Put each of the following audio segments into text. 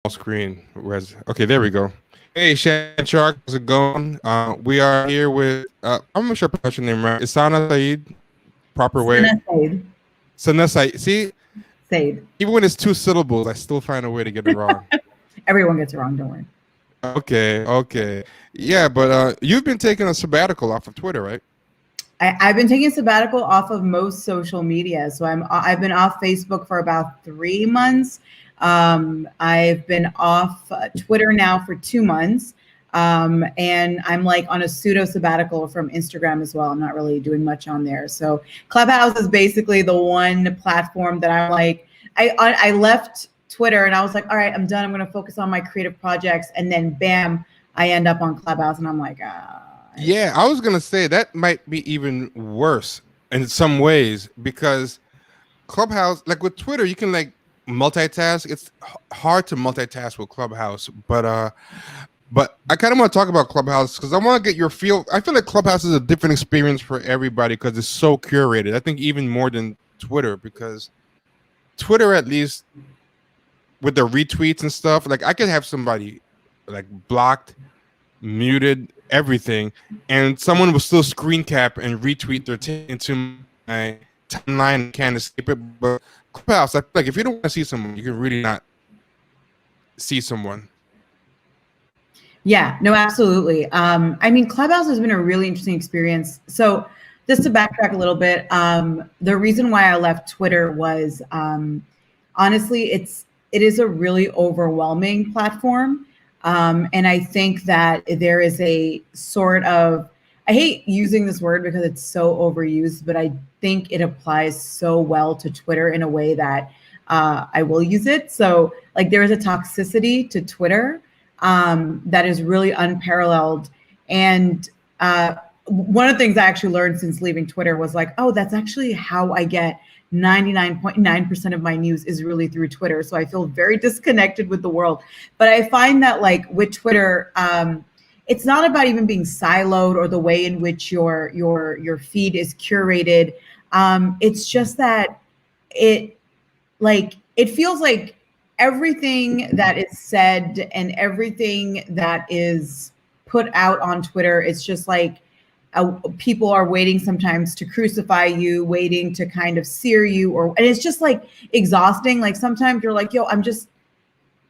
screen. Where's okay? There we go. Hey, Shan Shark, how's it going? We are here with I'm not sure I pronounced your name right. Isana Saeed, proper way. Saeed. Sana Saeed. See, Saeed. even when it's two syllables, I still find a way to get it wrong. Everyone gets it wrong. Don't worry. Okay. Yeah, but you've been taking a sabbatical off of Twitter, right? I've been taking a sabbatical off of most social media. So I've been off Facebook for about 3 months. I've been off Twitter now for 2 months. And I'm like on a pseudo sabbatical from Instagram as well. I'm not really doing much on there. So Clubhouse is basically the one platform that I'm like, I left Twitter and I was like, all right, I'm done. I'm going to focus on my creative projects. And then bam, I end up on Clubhouse and I'm like, yeah, I was gonna say that might be even worse in some ways because Clubhouse, like with Twitter, you can like multitask. It's hard to multitask with Clubhouse, but I kind of want to talk about Clubhouse because I want to get your feel. I feel like Clubhouse is a different experience for everybody because it's so curated. I think even more than Twitter because Twitter, at least with the retweets and stuff, like I could have somebody like blocked, muted, everything, and someone will still screen cap and retweet their into my timeline and can't escape it. But Clubhouse, I feel like if you don't want to see someone, you can really not see someone. Yeah, no, absolutely. I mean, Clubhouse has been a really interesting experience. So just to backtrack a little bit, the reason why I left Twitter was honestly, it is a really overwhelming platform. And I think that there is a sort of, I hate using this word because it's so overused, but I think it applies so well to Twitter in a way that I will use it. So like there is a toxicity to Twitter that is really unparalleled. And one of the things I actually learned since leaving Twitter was like, oh, that's actually how I get 99.9% of my news is really through Twitter. So I feel very disconnected with the world. But I find that like with Twitter, it's not about even being siloed or the way in which your feed is curated. It's just that it feels like everything that is said and everything that is put out on Twitter, it's just like people are waiting sometimes to crucify you, waiting to kind of sear you, and it's just like exhausting. Like sometimes you're like, yo, I'm just,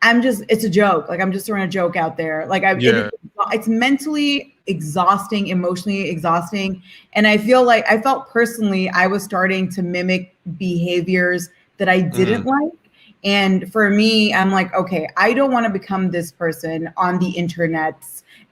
it's a joke. Like I'm just throwing a joke out there. Like it's mentally exhausting, emotionally exhausting. And I felt personally, I was starting to mimic behaviors that I didn't like. And for me, I'm like, okay, I don't want to become this person on the internet.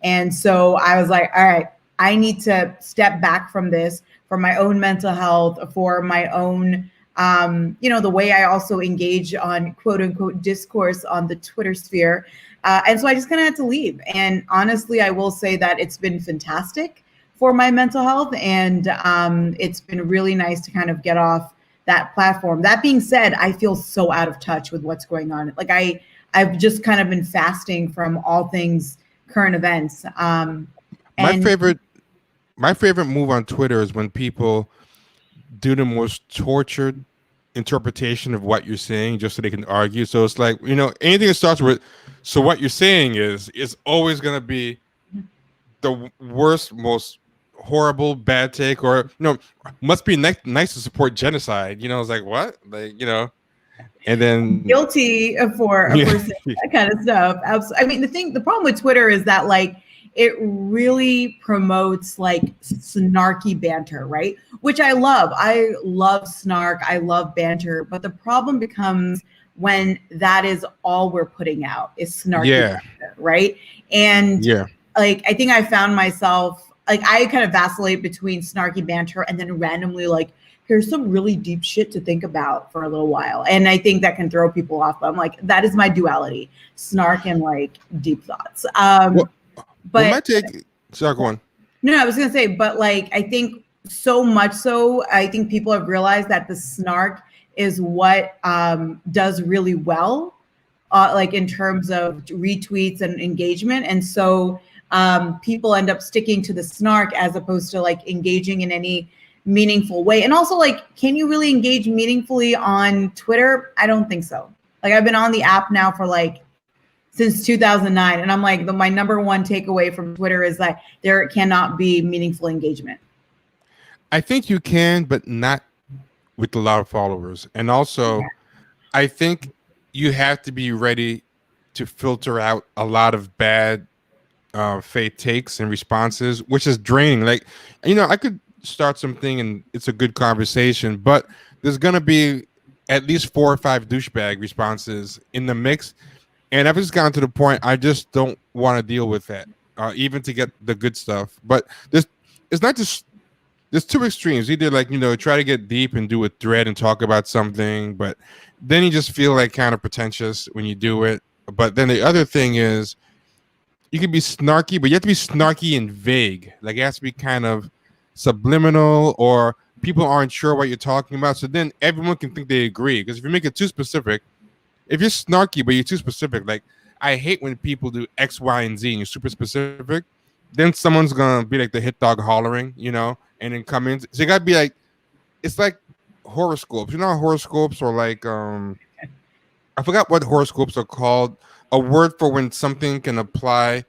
And so I was like, all right, I need to step back from this for my own mental health, for my own, the way I also engage on quote unquote discourse on the Twitter sphere. And so I just kind of had to leave. And honestly, I will say that it's been fantastic for my mental health. And it's been really nice to kind of get off that platform. That being said, I feel so out of touch with what's going on. Like I've just kind of been fasting from all things current events. My favorite move on Twitter is when people do the most tortured interpretation of what you're saying just so they can argue. So it's like, anything that starts with, so what you're saying is always going to be the worst, most horrible, bad take, or, must be nice to support genocide. It's like, what? Like, and then guilty for a person, that kind of stuff. I mean, the problem with Twitter is that like, it really promotes like snarky banter, right? Which I love. I love snark. I love banter. But the problem becomes when that is all we're putting out is snarky banter, right? And like, I think I found myself, like I kind of vacillate between snarky banter and then randomly like, here's some really deep shit to think about for a little while. And I think that can throw people off. But I'm like, that is my duality, snark and like deep thoughts. But my take, sorry, go on. No, I was gonna say, but like I think so much so, I think people have realized that the snark is what does really well, like in terms of retweets and engagement. And so people end up sticking to the snark as opposed to like engaging in any meaningful way. And also like, can you really engage meaningfully on Twitter? I don't think so. Like I've been on the app now for like since 2009. And I'm like, my number one takeaway from Twitter is that there cannot be meaningful engagement. I think you can, but not with a lot of followers. And also, I think you have to be ready to filter out a lot of bad fake takes and responses, which is draining. Like, I could start something and it's a good conversation, but there's gonna be at least 4 or 5 douchebag responses in the mix, and I've just gotten to the point I just don't want to deal with that, even to get the good stuff. But it's not just there's two extremes. Either like try to get deep and do a thread and talk about something, but then you just feel like kind of pretentious when you do it. But then the other thing is, you can be snarky, but you have to be snarky and vague. Like, it has to be kind of subliminal, or people aren't sure what you're talking about. So then everyone can think they agree. Because if you make it too specific, if you're snarky but you're too specific, like I hate when people do X, Y, and Z and you're super specific. Then someone's gonna be like the hit dog hollering, and then come in. So you gotta be like, it's like horoscopes. Horoscopes are like I forgot what horoscopes are called. A word for when something can apply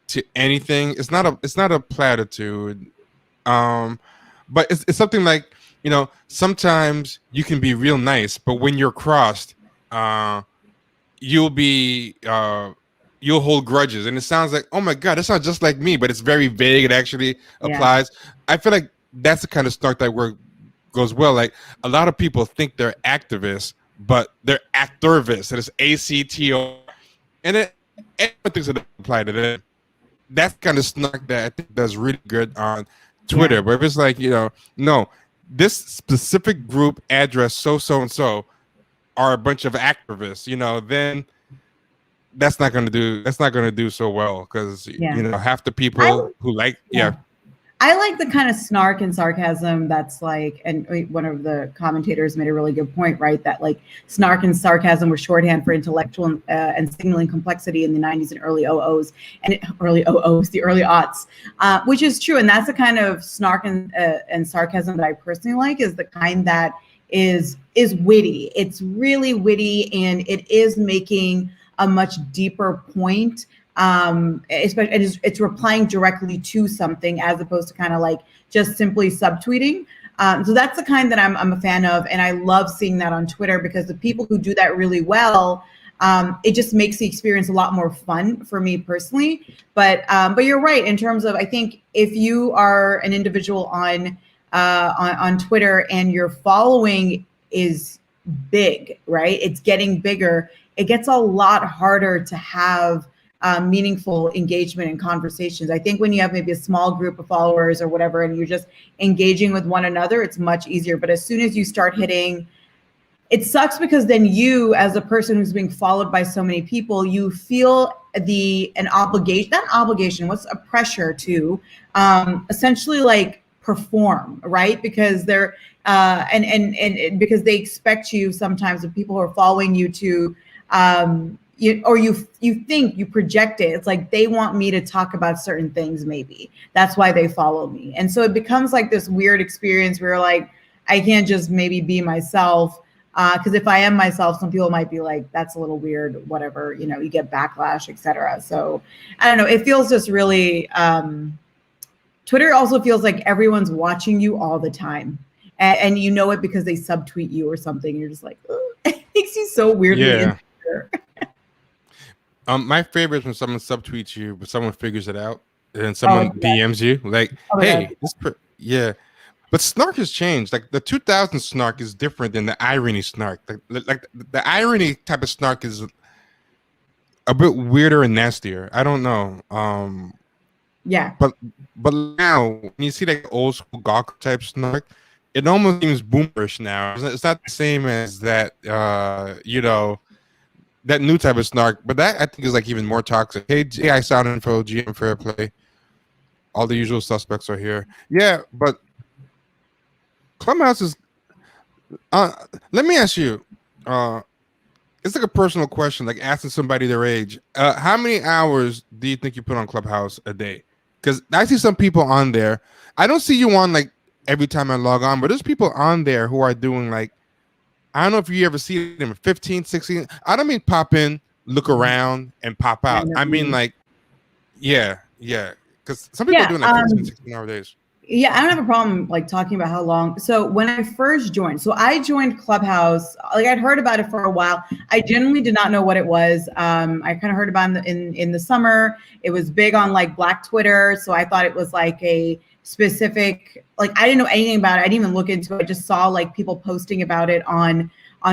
to anything. It's not a platitude. But it's something like, sometimes you can be real nice, but when you're crossed, you'll hold grudges. And it sounds like, oh my God, that sounds just like me, but it's very vague. It actually applies. I feel like that's the kind of snark that goes well. Like, a lot of people think they're activists, but they're actorvists, and it's ACTO. And everyone thinks it doesn't apply to them. That's kind of snark that I think does really good on Twitter. But if it's like, no, this specific group address so and so are a bunch of activists, then that's not going to do so well, because half the people who like I like the kind of snark and sarcasm that's like, and one of the commentators made a really good point, right? That like snark and sarcasm were shorthand for intellectual and signaling complexity in the 90s and early the early aughts, which is true. And that's the kind of snark and sarcasm that I personally like, is the kind that is witty. It's really witty, and it is making a much deeper point. Especially it's replying directly to something, as opposed to kind of like just simply subtweeting. So that's the kind that I'm a fan of, and I love seeing that on Twitter, because the people who do that really well, it just makes the experience a lot more fun for me personally. But you're right in terms of, I think if you are an individual on Twitter and your following is big, right? It's getting bigger. It gets a lot harder to have meaningful engagement and conversations. I think when you have maybe a small group of followers or whatever, and you're just engaging with one another, it's much easier. But as soon as you start hitting, it sucks, because then you, as a person who's being followed by so many people, you feel an obligation, not obligation, what's a pressure to essentially like perform, right? Because they're and because they expect you sometimes, the people who are following you, to you think you project it. It's like they want me to talk about certain things, maybe that's why they follow me. And so it becomes like this weird experience where like I can't just maybe be myself, because if I am myself, some people might be like, that's a little weird, whatever, you get backlash, etc. So I don't know, it feels just really Twitter also feels like everyone's watching you all the time, and you know it because they subtweet you or something. You're just like, it makes you so weirdly insecure. My favorite is when someone subtweets you, but someone figures it out, and then someone DMs you like, "Hey, But snark has changed. Like, the 2000 snark is different than the irony snark. Like the irony type of snark is a bit weirder and nastier. I don't know. But now when you see like old school Gawker type snark, it almost seems boomerish now. It's not the same as that. That new type of snark, but that I think is like even more toxic. Hey, AI Sound Info, GM Fair Play, all the usual suspects are here. Yeah, but Clubhouse is. Let me ask you. It's like a personal question, like asking somebody their age. How many hours do you think you put on Clubhouse a day? Because I see some people on there. I don't see you on like every time I log on, but there's people on there who are doing like, I don't know if you ever see them 15, 16. I don't mean pop in, look around and pop out. I mean, randomly. like, yeah, because some people are Yeah. doing like 15, 16-hour days. Yeah, I don't have a problem like talking about how long. So when I first joined, so I joined Clubhouse. Like I'd heard about it for a while. I genuinely did not know what it was. I kind of heard about it in the summer. It was big on like Black Twitter, so I thought it was like a specific. Like I didn't know anything about it. I didn't even look into it. I just saw like people posting about it on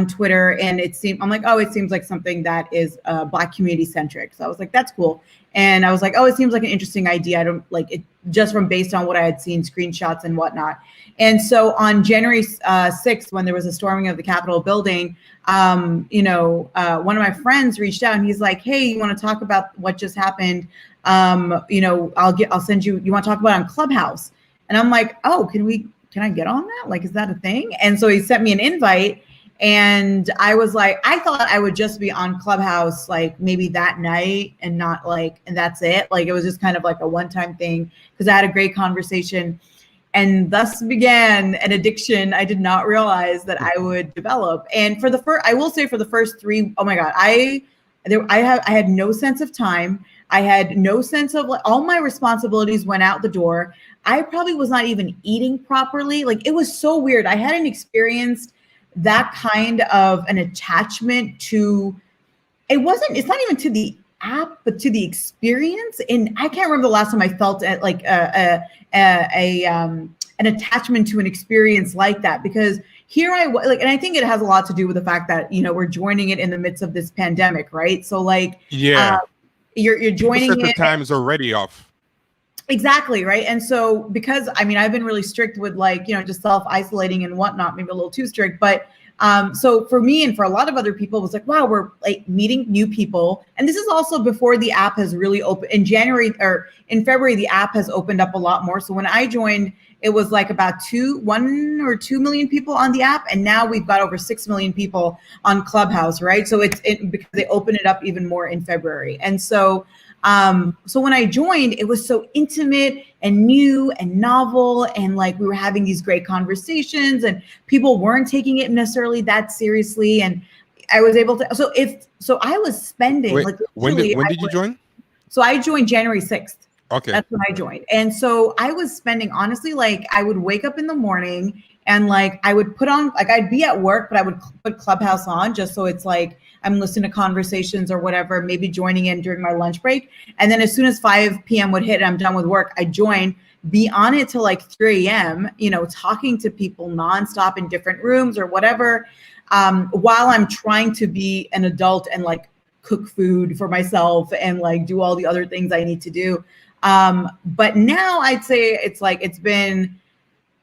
Twitter, and it seemed I'm like, oh, it seems like something that is Black community centric. So I was like, that's cool. And I was like, oh, it seems like an interesting idea. I don't like it just from based on what I had seen, screenshots and whatnot. And so on January 6th, when there was a storming of the Capitol building, one of my friends reached out and he's like, hey, you want to talk about what just happened? I'll send you, you want to talk about it on Clubhouse? And I'm like, oh, can I get on that? Like, is that a thing? And so he sent me an invite. And I was like, I thought I would just be on Clubhouse, like maybe that night and not like, and that's it. Like, it was just kind of like a one-time thing because I had a great conversation. And thus began an addiction I did not realize that I would develop. And for the first, I will say for the first three, oh my God, I had no sense of time. I had no sense of like all my responsibilities went out the door. I probably was not even eating properly. Like it was so weird. I hadn't experienced that kind of an attachment to it's not even to the app but to the experience. And I can't remember the last time I felt like an attachment to an experience like that, because here I was like, and I think it has a lot to do with the fact that we're joining it in the midst of this pandemic, right? So like you're joining it, the time is and already off. Exactly. Right. And so, because I mean, I've been really strict with like, just self-isolating and whatnot, maybe a little too strict, but so for me and for a lot of other people, it was like, wow, we're like meeting new people. And this is also before the app has really opened in January or in February, the app has opened up a lot more. So when I joined, it was like about 1 or 2 million people on the app. And now we've got over 6 million people on Clubhouse. Right. So because they opened it up even more in February. And so when I joined, it was so intimate and new and novel. And like, we were having these great conversations and people weren't taking it necessarily that seriously. And I was able to, so I was spending Wait, when did you join? So I joined January 6th. Okay. That's when I joined. And so I was spending, honestly, like I would wake up in the morning and like I would put on, like I'd be at work, but I would put Clubhouse on just so it's like I'm listening to conversations or whatever, maybe joining in during my lunch break. And then as soon as 5 p.m. would hit and I'm done with work, I join, be on it till like 3 a.m., talking to people nonstop in different rooms or whatever, while I'm trying to be an adult and like cook food for myself and like do all the other things I need to do. But now I'd say it's been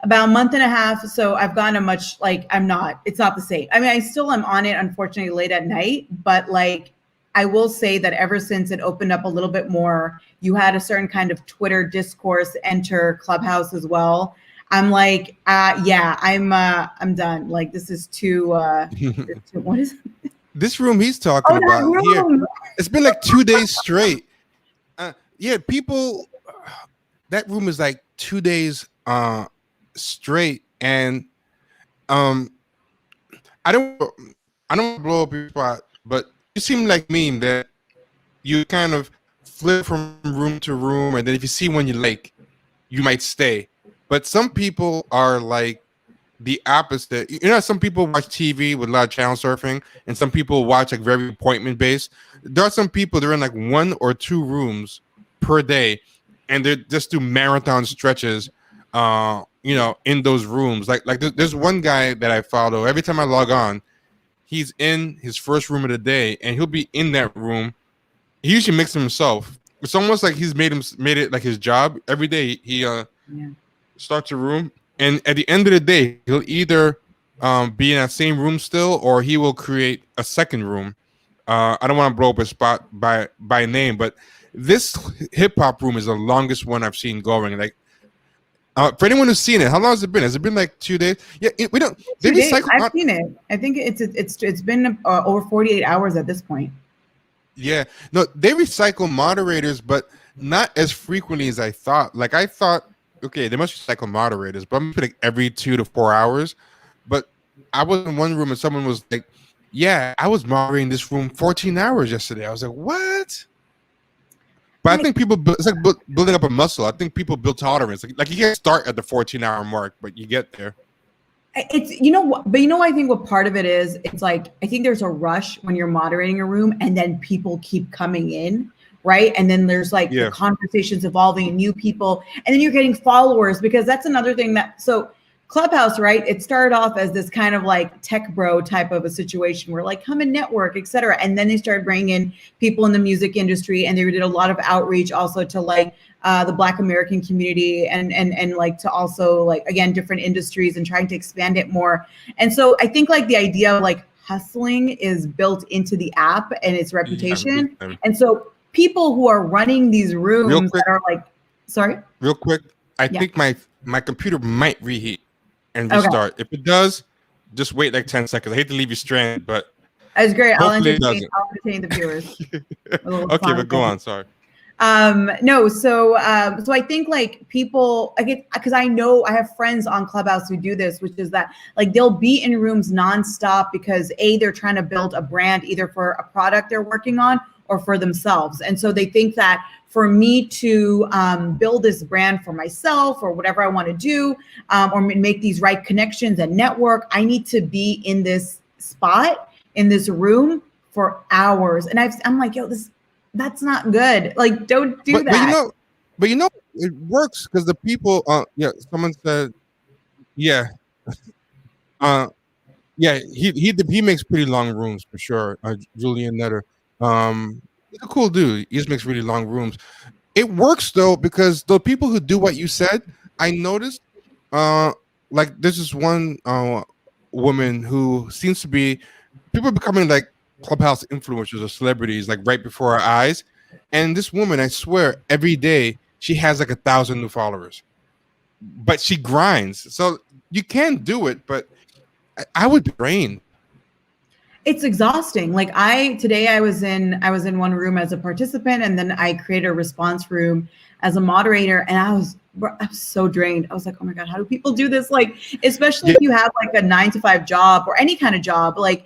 about a month and a half. So I've gotten a much, like, it's not the same. I mean, I still am on it, unfortunately, late at night, but like, I will say that ever since it opened up a little bit more, you had a certain kind of Twitter discourse enter Clubhouse as well. I'm like, I'm done. Like, this is too, what is it? This room he's talking about here, it's been like 2 days straight. People, that room is like 2 days straight, and I don't blow up your spot, but you seem like me that you kind of flip from room to room, and then if you see one you like, you might stay. But some people are like the opposite. Some people watch TV with a lot of channel surfing, and some people watch like very appointment based. There are some people that are in like 1 or 2 rooms per day, and they just do marathon stretches in those rooms. Like there's one guy that I follow. Every time I log on, he's in his first room of the day, and he'll be in that room. He usually makes it himself. It's almost like he's made it like his job. Every day he starts a room, and at the end of the day, he'll either be in that same room still, or he will create a second room. I don't want to blow up a spot by name, but this hip hop room is the longest one I've seen going. Like, for anyone who's seen it, how long has it been? Has it been like 2 days? Yeah, we don't. They recycle. I've seen it. I think it's been over 48 hours at this point. Yeah, no, they recycle moderators, but not as frequently as I thought. Like I thought, okay, they must recycle moderators, but I'm like every 2 to 4 hours. But I was in one room and someone was like, yeah, I was moderating this room 14 hours yesterday. I was like, what? But I think people, it's like building up a muscle. I think people build tolerance. Like you can't start at the 14-hour mark, but you get there. It's, but I think what part of it is, it's like, I think there's a rush when you're moderating a room and then people keep coming in, right? And then there's like the conversations evolving and new people, and then you're getting followers, because that's another thing so Clubhouse, right? It started off as this kind of like tech bro type of a situation where like, come and network, et cetera. And then they started bringing in people in the music industry, and they did a lot of outreach also to like the Black American community, and like to also like, again, different industries, and trying to expand it more. And so I think like the idea of like hustling is built into the app and its reputation. And so people who are running these rooms that are like, sorry? Real quick, I think my computer might reheat and restart. Okay. If it does, just wait like 10 seconds. I hate to leave you stranded, but that's great. I'll entertain the viewers. Okay, but go on. Sorry. No, so I think like people, because I know I have friends on Clubhouse who do this, which is that like they'll be in rooms nonstop because they're trying to build a brand either for a product they're working on or for themselves. And so they think that for me to build this brand for myself or whatever I want to do, or make these right connections and network, I need to be in this spot, in this room for hours. And I'm like, yo, that's not good. Like, don't do that. But it works because the people, someone said, yeah. Yeah, he makes pretty long rooms for sure. Julian Nutter. He's a cool dude. He just makes really long rooms. It works though, because the people who do what you said, I noticed, like there's this one woman who seems to be, people are becoming like Clubhouse influencers or celebrities like right before our eyes. And this woman, I swear, every day she has like 1,000 new followers, but she grinds. So you can do it, but I would be drained. It's exhausting. Like today I was in one room as a participant, and then I created a response room as a moderator, and I was so drained. I was like, oh my God, how do people do this? Like, especially if you have like a 9-to-5 job or any kind of job, like,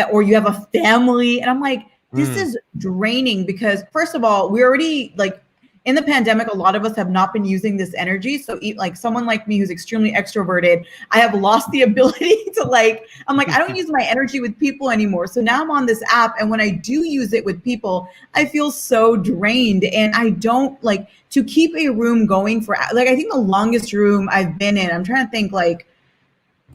or you have a family. And I'm like, this is draining, because first of all, we already like in the pandemic, a lot of us have not been using this energy. So like someone like me who's extremely extroverted, I have lost the ability to like, I'm like, I don't use my energy with people anymore. So now I'm on this app, and when I do use it with people, I feel so drained, and I don't like to keep a room going for like, I think the longest room I've been in, I'm trying to think, like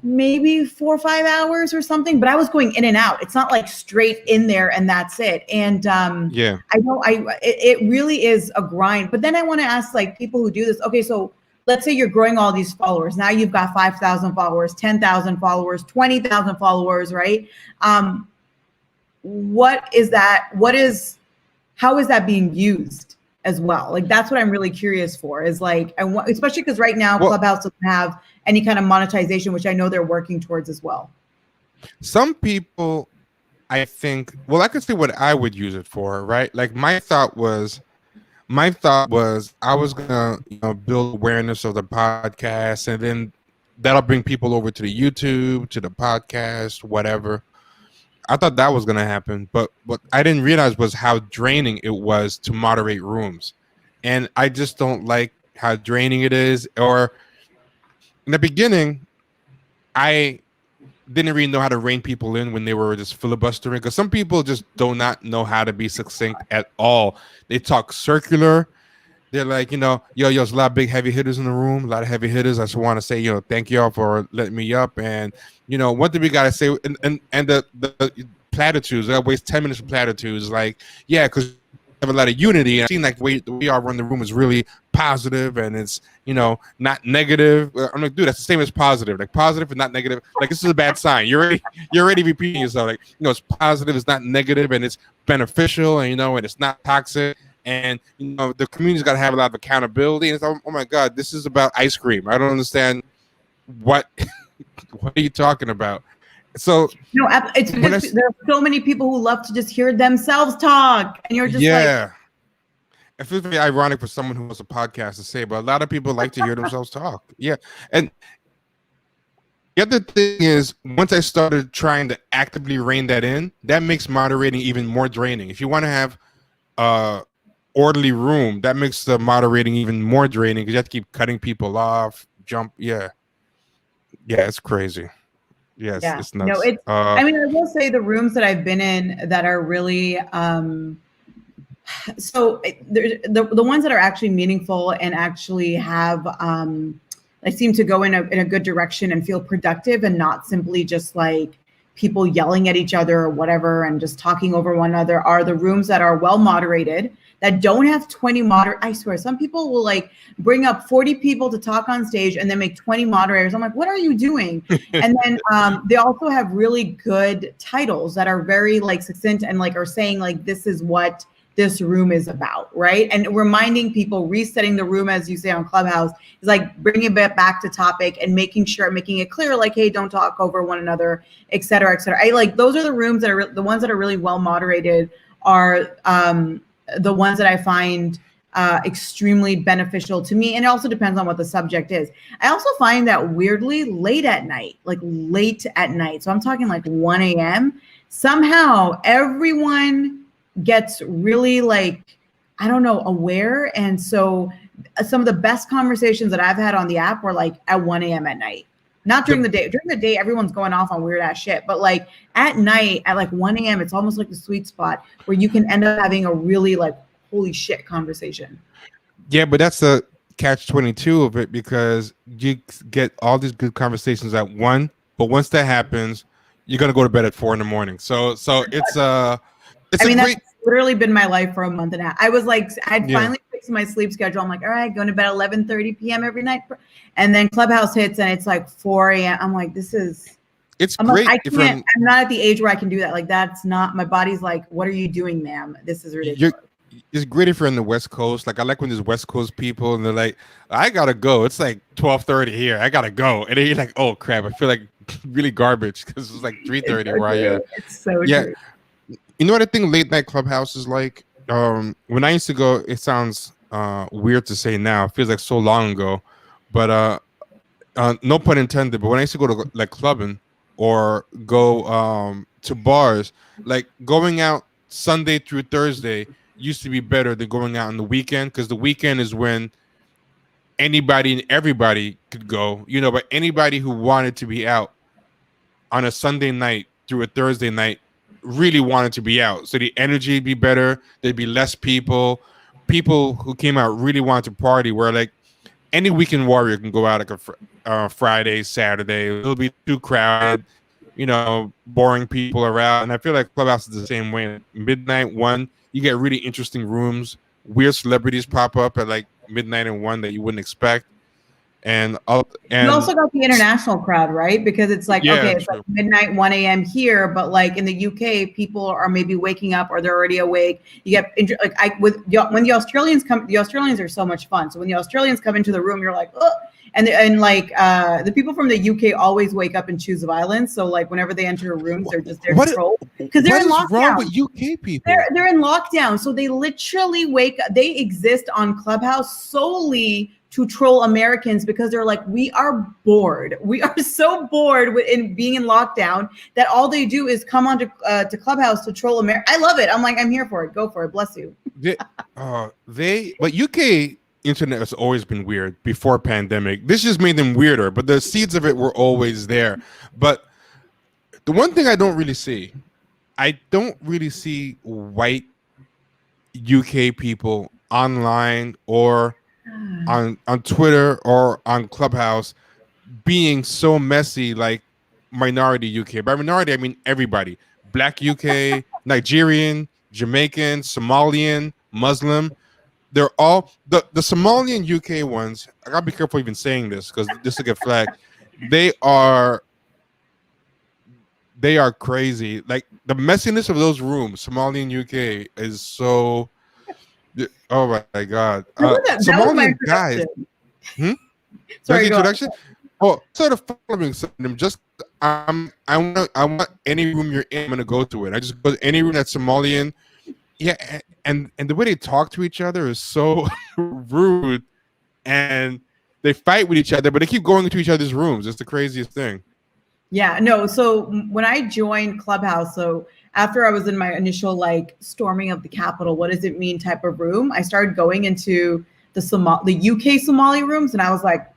maybe 4 or 5 hours or something, but I was going in and out. It's not like straight in there and that's it. And it really is a grind. But then I want to ask like people who do this, okay, so let's say you're growing all these followers. Now you've got 5,000 followers, 10,000 followers, 20,000 followers, right? What is that? How is that being used as well? Like, that's what I'm really curious for, is like, especially because right now Clubhouse doesn't have any kind of monetization, which I know they're working towards as well. Some people, I think, I could say what I would use it for, right? Like my thought was I was gonna build awareness of the podcast, and then that'll bring people over to the YouTube, to the podcast, whatever. I thought that was gonna happen, but what I didn't realize was how draining it was to moderate rooms. And I just don't like how draining it is. Or in the beginning, I didn't really know how to rein people in when they were just filibustering, because some people just do not know how to be succinct at all. They talk circular. They're like, there's a lot of big heavy hitters in the room, a lot of heavy hitters. I just want to say, thank y'all for letting me up. And, what do we got to say? And the platitudes, I waste 10 minutes of platitudes. Like, yeah, because we have a lot of unity. And I seen like the way y'all run the room is really positive, and it's, not negative. I'm like, dude, that's the same as positive. Like positive and not negative. Like, this is a bad sign. You're already repeating yourself. Like, it's positive, it's not negative, and it's beneficial, and, and it's not toxic. And the community's got to have a lot of accountability. And it's, oh my God, this is about ice cream. I don't understand what what are you talking about? So there are so many people who love to just hear themselves talk, and you're just like, it feels very ironic for someone who has a podcast to say, but a lot of people like to hear themselves talk. Yeah, and The other thing is, once I started trying to actively rein that in, that makes moderating even more draining. If you want to have orderly room, that makes the moderating even more draining because you have to keep cutting people off, yeah, it's crazy. Yes, Yeah. it's No, nuts. it's, I mean, I will say the rooms that I've been in that are really, so the ones that are actually meaningful and actually have, they seem to go in a good direction and feel productive and not simply just like people yelling at each other or whatever and just talking over one another, are the rooms that are well moderated, that don't have 20 I swear, some people will like bring up 40 people to talk on stage and then make 20 moderators. I'm like, what are you doing? And then they also have really good titles that are very like succinct and like are saying like, this is what this room is about, right? And reminding people, resetting the room, as you say on Clubhouse, is like bringing it back to topic and making it clear, like, hey, don't talk over one another, et cetera, et cetera. I like, those are the rooms that are the ones that are really well moderated, are the ones that I find extremely beneficial to me. And it also depends on what the subject is. I also find that weirdly late at night, so I'm talking like 1 a.m., somehow everyone gets really like, I don't know, aware. And so some of the best conversations that I've had on the app were like at 1 a.m. at night. Not during the day. During the day, everyone's going off on weird ass shit. But like at night, at like 1 a.m., it's almost like the sweet spot where you can end up having a really like holy shit conversation. Yeah, but that's the catch-22 of it, because you get all these good conversations at 1, but once that happens, you're gonna go to bed at 4 in the morning. So it's I mean, that's literally been my life for a month and a half. I was like, I'd finally fixed my sleep schedule. I'm like, all right, going to bed 11:30 p.m. every night. And then Clubhouse hits and it's like 4 a.m. I'm like, I'm great. like, I'm not at the age where I can do that. Like, that's not, my body's like, what are you doing, ma'am? This is ridiculous. It's great if you're on the West Coast. Like, I like when there's West Coast people and they're like, I gotta go. It's like 12:30 here. I gotta go. And then you're like, oh crap, I feel like really garbage because it's like 3:30 where I am. It's so true. You know what I think late night Clubhouse is like? When I used to go, it sounds weird to say now. It feels like so long ago, but no pun intended. But when I used to go to like clubbing or go to bars, like going out Sunday through Thursday used to be better than going out on the weekend, because the weekend is when anybody and everybody could go. You know, but anybody who wanted to be out on a Sunday night through a Thursday night really wanted to be out, so the energy would be better. There'd be less people who came out really wanted to party, where like any weekend warrior can go out like a Friday, Saturday. It'll be too crowded, you know, boring people around. And I feel like Clubhouse is the same way. Midnight 1, you get really interesting rooms. Weird celebrities pop up at like midnight and 1 that you wouldn't expect. And you also got the international crowd, right? Because it's like, okay, it's like midnight, 1 a.m. here, but like in the UK, people are maybe waking up or they're already awake. You get like when the Australians come, the Australians are so much fun. So when the Australians come into the room, you're like, oh, and like the people from the UK always wake up and choose violence. So like whenever they enter a room, they're just there to troll because they're in lockdown. What is wrong with UK people? They're in lockdown, so they literally they exist on Clubhouse solely to troll Americans, because they're like, we are bored. We are so bored in being in lockdown that all they do is come on to Clubhouse to troll America. I love it. I'm like, I'm here for it. Go for it. Bless you. But UK internet has always been weird before pandemic. This just made them weirder, but the seeds of it were always there. But the one thing I don't really see white UK people online or on Twitter or on Clubhouse being so messy like minority UK. By minority, I mean everybody. Black UK, Nigerian, Jamaican, Somalian, Muslim. They're all the Somalian UK ones. I gotta be careful even saying this because this will get flagged. They are crazy. Like the messiness of those rooms, Somalian UK is so. Oh my God! Somalian guys. Sorry, introduction. Oh, sort of following them. Just I want any room you're in. I'm gonna go to it. I just go to any room that's Somalian. Yeah, and the way they talk to each other is so rude, and they fight with each other, but they keep going into each other's rooms. It's the craziest thing. Yeah, no. So when I joined Clubhouse, so after I was in my initial like storming of the Capitol, what does it mean type of room, I started going into the UK Somali rooms, and I was like,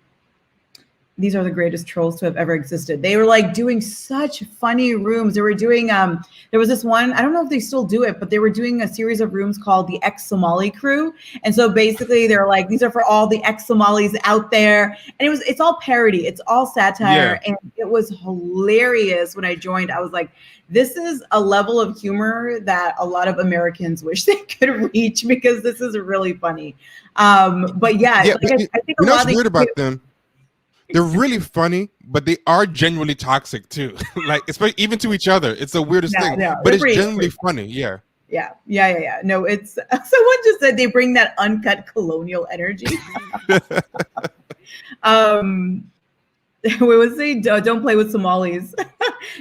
these are the greatest trolls to have ever existed. They were like doing such funny rooms. They were doing there was this one, I don't know if they still do it, but they were doing a series of rooms called the ex-Somali crew. And so basically they're like, these are for all the ex-Somalis out there. And it's all parody, it's all satire. Yeah. And it was hilarious when I joined. I was like, this is a level of humor that a lot of Americans wish they could reach, because this is really funny. But yeah, Yeah, like I think a you know lot what's of weird about them? They're really funny, but they are genuinely toxic too. Like, especially even to each other. It's the weirdest thing. no, But it's pretty genuinely funny. Yeah. Yeah. No, it's someone just said they bring that uncut colonial energy. We would say don't play with Somalis.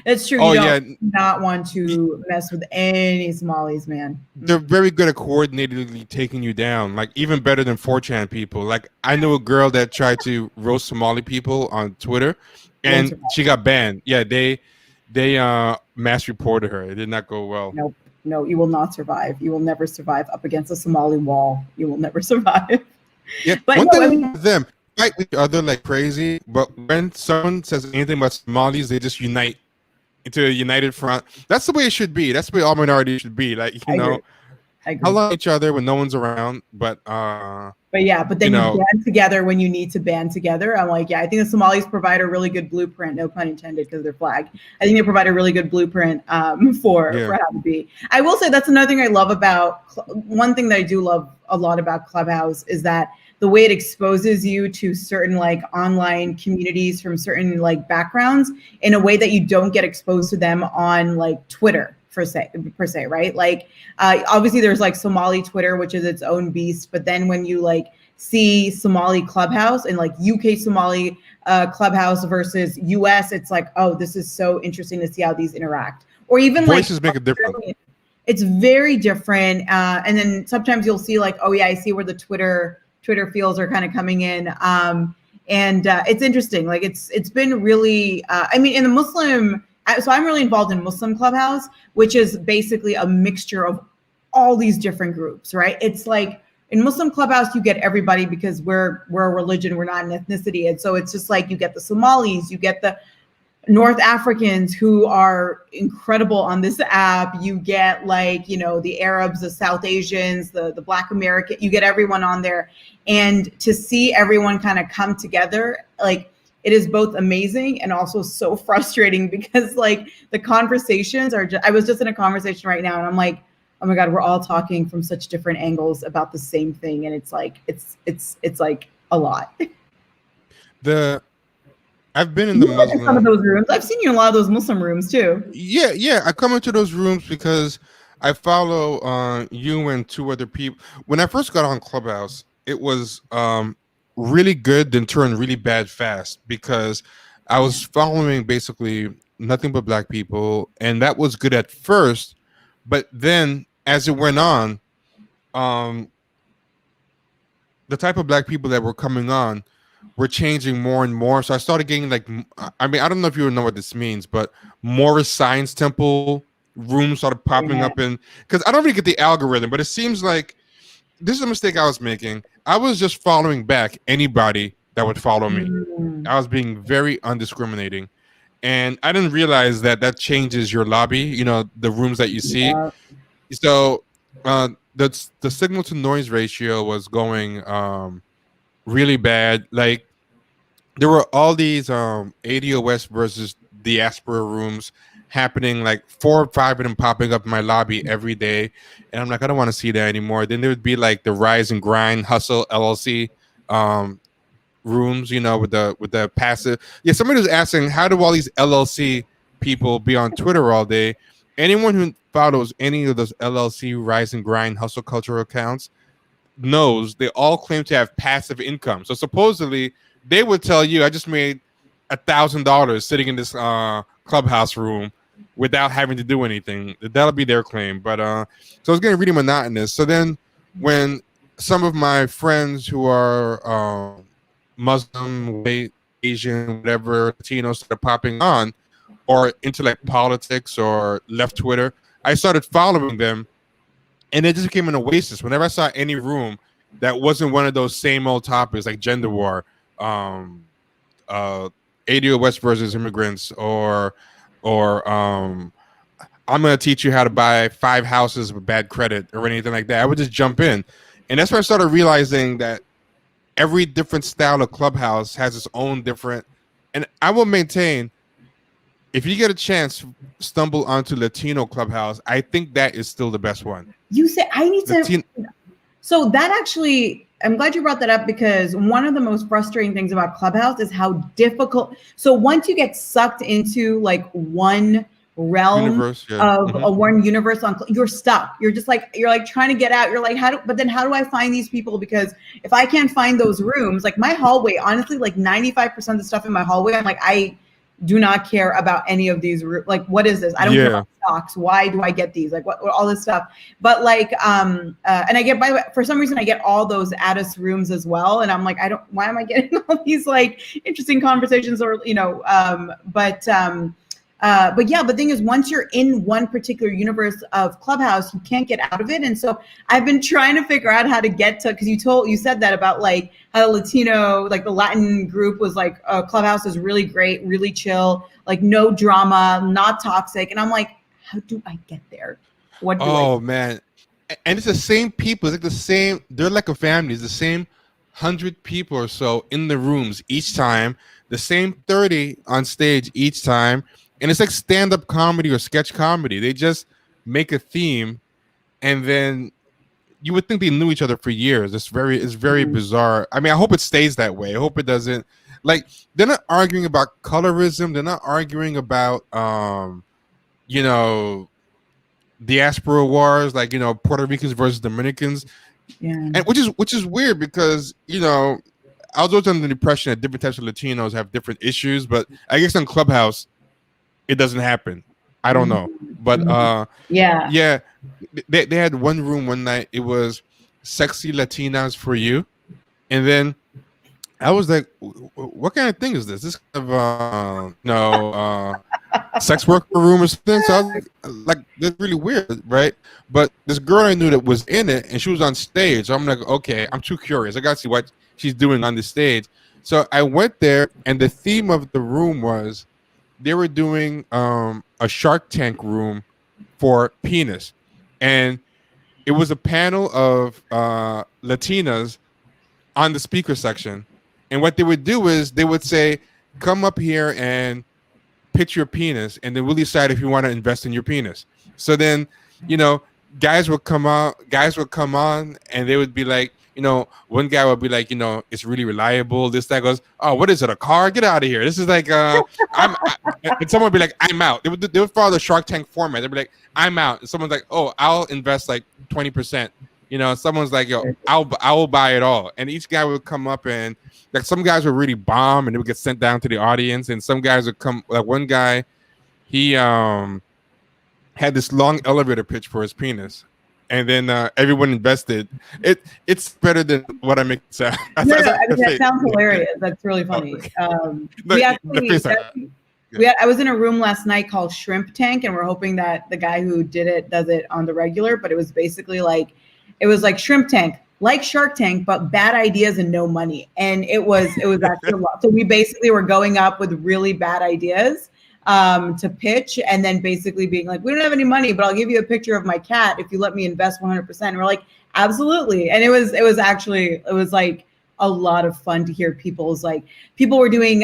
It's true. Oh You yeah. don't not want to mess with any Somalis, man. They're very good at coordinatedly taking you down, like even better than 4chan people. Like, I knew a girl that tried to roast Somali people on Twitter, and she got banned. Yeah, they mass reported her. It did not go well. Nope. No, you will not survive. You will never survive up against a Somali wall. You will never survive. Yeah, but one no, thing I mean, about them, fight each other like crazy, but when someone says anything about Somalis, they just unite into a united front. That's the way it should be. That's the way all minorities should be. Like, you know, I agree. hello each other when no one's around, but yeah, but then you band together when you need to band together. I'm like, yeah, I think the Somalis provide a really good blueprint, no pun intended, because their flag. I think they provide a really good blueprint for how to be. I will say that's another thing I love about, one thing that I do love a lot about Clubhouse is that the way it exposes you to certain like online communities from certain like backgrounds in a way that you don't get exposed to them on like Twitter per se, right? Like obviously there's like Somali Twitter, which is its own beast, but then when you like see Somali Clubhouse and like UK Somali Clubhouse versus US, it's like, oh, this is so interesting to see how these interact. Or even voices make a difference. It's very different. And then sometimes you'll see like, oh yeah, I see where the Twitter feels are kind of coming in. And it's interesting. Like it's been really, I mean, in the Muslim, so I'm really involved in Muslim Clubhouse, which is basically a mixture of all these different groups, right? It's like in Muslim Clubhouse, you get everybody because we're a religion, we're not an ethnicity. And so it's just like, you get the Somalis, you get the North Africans who are incredible on this app. You get like, you know, the Arabs, the South Asians, the Black American, you get everyone on there. And to see everyone kind of come together, like it is both amazing and also so frustrating because like the conversations are just, I was just in a conversation right now and I'm like, oh my God, we're all talking from such different angles about the same thing. And it's like, it's like a lot. I've been in the Muslim, some of those rooms. I've seen you in a lot of those Muslim rooms too. Yeah. I come into those rooms because I follow you and two other people. When I first got on Clubhouse, it was really good, then turned really bad fast because I was following basically nothing but Black people, and that was good at first, but then as it went on, the type of Black people that were coming on were changing more and more. So I started getting like, I mean, I don't know if you know what this means, but Morris Science Temple rooms started popping up in, because I don't really get the algorithm, but it seems like this is a mistake I was making. I was just following back anybody that would follow me. I was being very undiscriminating. And I didn't realize that changes your lobby, you know, the rooms that you see. So the signal to noise ratio was going really bad. Like there were all these ADOS versus diaspora rooms happening, like 4 or 5 of them popping up in my lobby every day, and I'm like, I don't want to see that anymore. Then there would be like the Rise and Grind Hustle LLC rooms, you know, with the passive. Yeah, somebody was asking, how do all these LLC people be on Twitter all day? Anyone who follows any of those LLC Rise and Grind Hustle culture accounts knows they all claim to have passive income. So supposedly they would tell you, I just made $1,000 sitting in this Clubhouse room without having to do anything. That'll be their claim. But so it's getting really monotonous. So then when some of my friends who are Muslim, white, Asian, whatever, Latinos started popping on, or into like politics or left Twitter, I started following them, and it just became an oasis. Whenever I saw any room that wasn't one of those same old topics like gender war, ADO West versus immigrants, or I'm going to teach you how to buy 5 houses with bad credit or anything like that, I would just jump in. And that's where I started realizing that every different style of Clubhouse has its own different. And I will maintain, if you get a chance, stumble onto Latino Clubhouse, I think that is still the best one. You say I need to. So that actually, I'm glad you brought that up, because one of the most frustrating things about Clubhouse is how difficult. So once you get sucked into like one realm universe, of a one universe, you're stuck. You're just like, you're like trying to get out. You're like, but then how do I find these people? Because if I can't find those rooms, like my hallway, honestly, like 95% of the stuff in my hallway, I'm like, I do not care about any of these. Like, what is this? I don't care about stocks. Why do I get these? Like, what all this stuff. But like, and I get, by the way, for some reason, I get all those Addis rooms as well. And I'm like, why am I getting all these like interesting conversations, or, you know, but yeah, the thing is, once you're in one particular universe of Clubhouse, you can't get out of it. And so I've been trying to figure out how to get to, because you said that about like how the Latino, like the Latin group was like, Clubhouse is really great, really chill, like no drama, not toxic. And I'm like, how do I get there? What do I do? Man. And it's the same people. It's like the same, they're like a family. It's the same 100 people or so in the rooms each time, the same 30 on stage each time. And it's like stand-up comedy or sketch comedy. They just make a theme, and then you would think they knew each other for years. It's very bizarre. I mean, I hope it stays that way. I hope it doesn't. Like, they're not arguing about colorism. They're not arguing about, you know, diaspora wars, like, you know, Puerto Ricans versus Dominicans. Yeah. And which is weird, because, you know, I was always under the impression that different types of Latinos have different issues, but I guess on Clubhouse, it doesn't happen. I don't know. But yeah, they had one room one night. It was sexy Latinas for you. And then I was like, what kind of thing is this? This kind of, sex worker room or something? So I was like, that's really weird, right? But this girl I knew that was in it, and she was on stage. So I'm like, okay, I'm too curious. I got to see what she's doing on the stage. So I went there, and the theme of the room was, they were doing a Shark Tank room for penis, and it was a panel of Latinas on the speaker section. And what they would do is they would say, come up here and pitch your penis, and then we'll decide if you want to invest in your penis. So then, you know, guys would come on, and they would be like, you know, one guy would be like, you know, it's really reliable. This guy goes, oh, what is it, a car? Get out of here. This is like, and someone would be like, I'm out. They would follow the Shark Tank format. They'd be like, I'm out. And someone's like, oh, I'll invest like 20%. You know, someone's like, yo, I will buy it all. And each guy would come up, and like some guys would really bomb, and they would get sent down to the audience. And some guys would come, like one guy, he had this long elevator pitch for his penis. And then everyone invested. It's better than what I make it sound. That sounds hilarious. That's really funny. I was in a room last night called Shrimp Tank, and we're hoping that the guy who did it does it on the regular. But it was basically like, it was like Shrimp Tank, like Shark Tank, but bad ideas and no money. And it was actually a lot. So we basically were going up with really bad ideas to pitch, and then basically being like, we don't have any money, but I'll give you a picture of my cat if you let me invest 100%. And we're like, absolutely. And it was like a lot of fun to hear people's, like, people were doing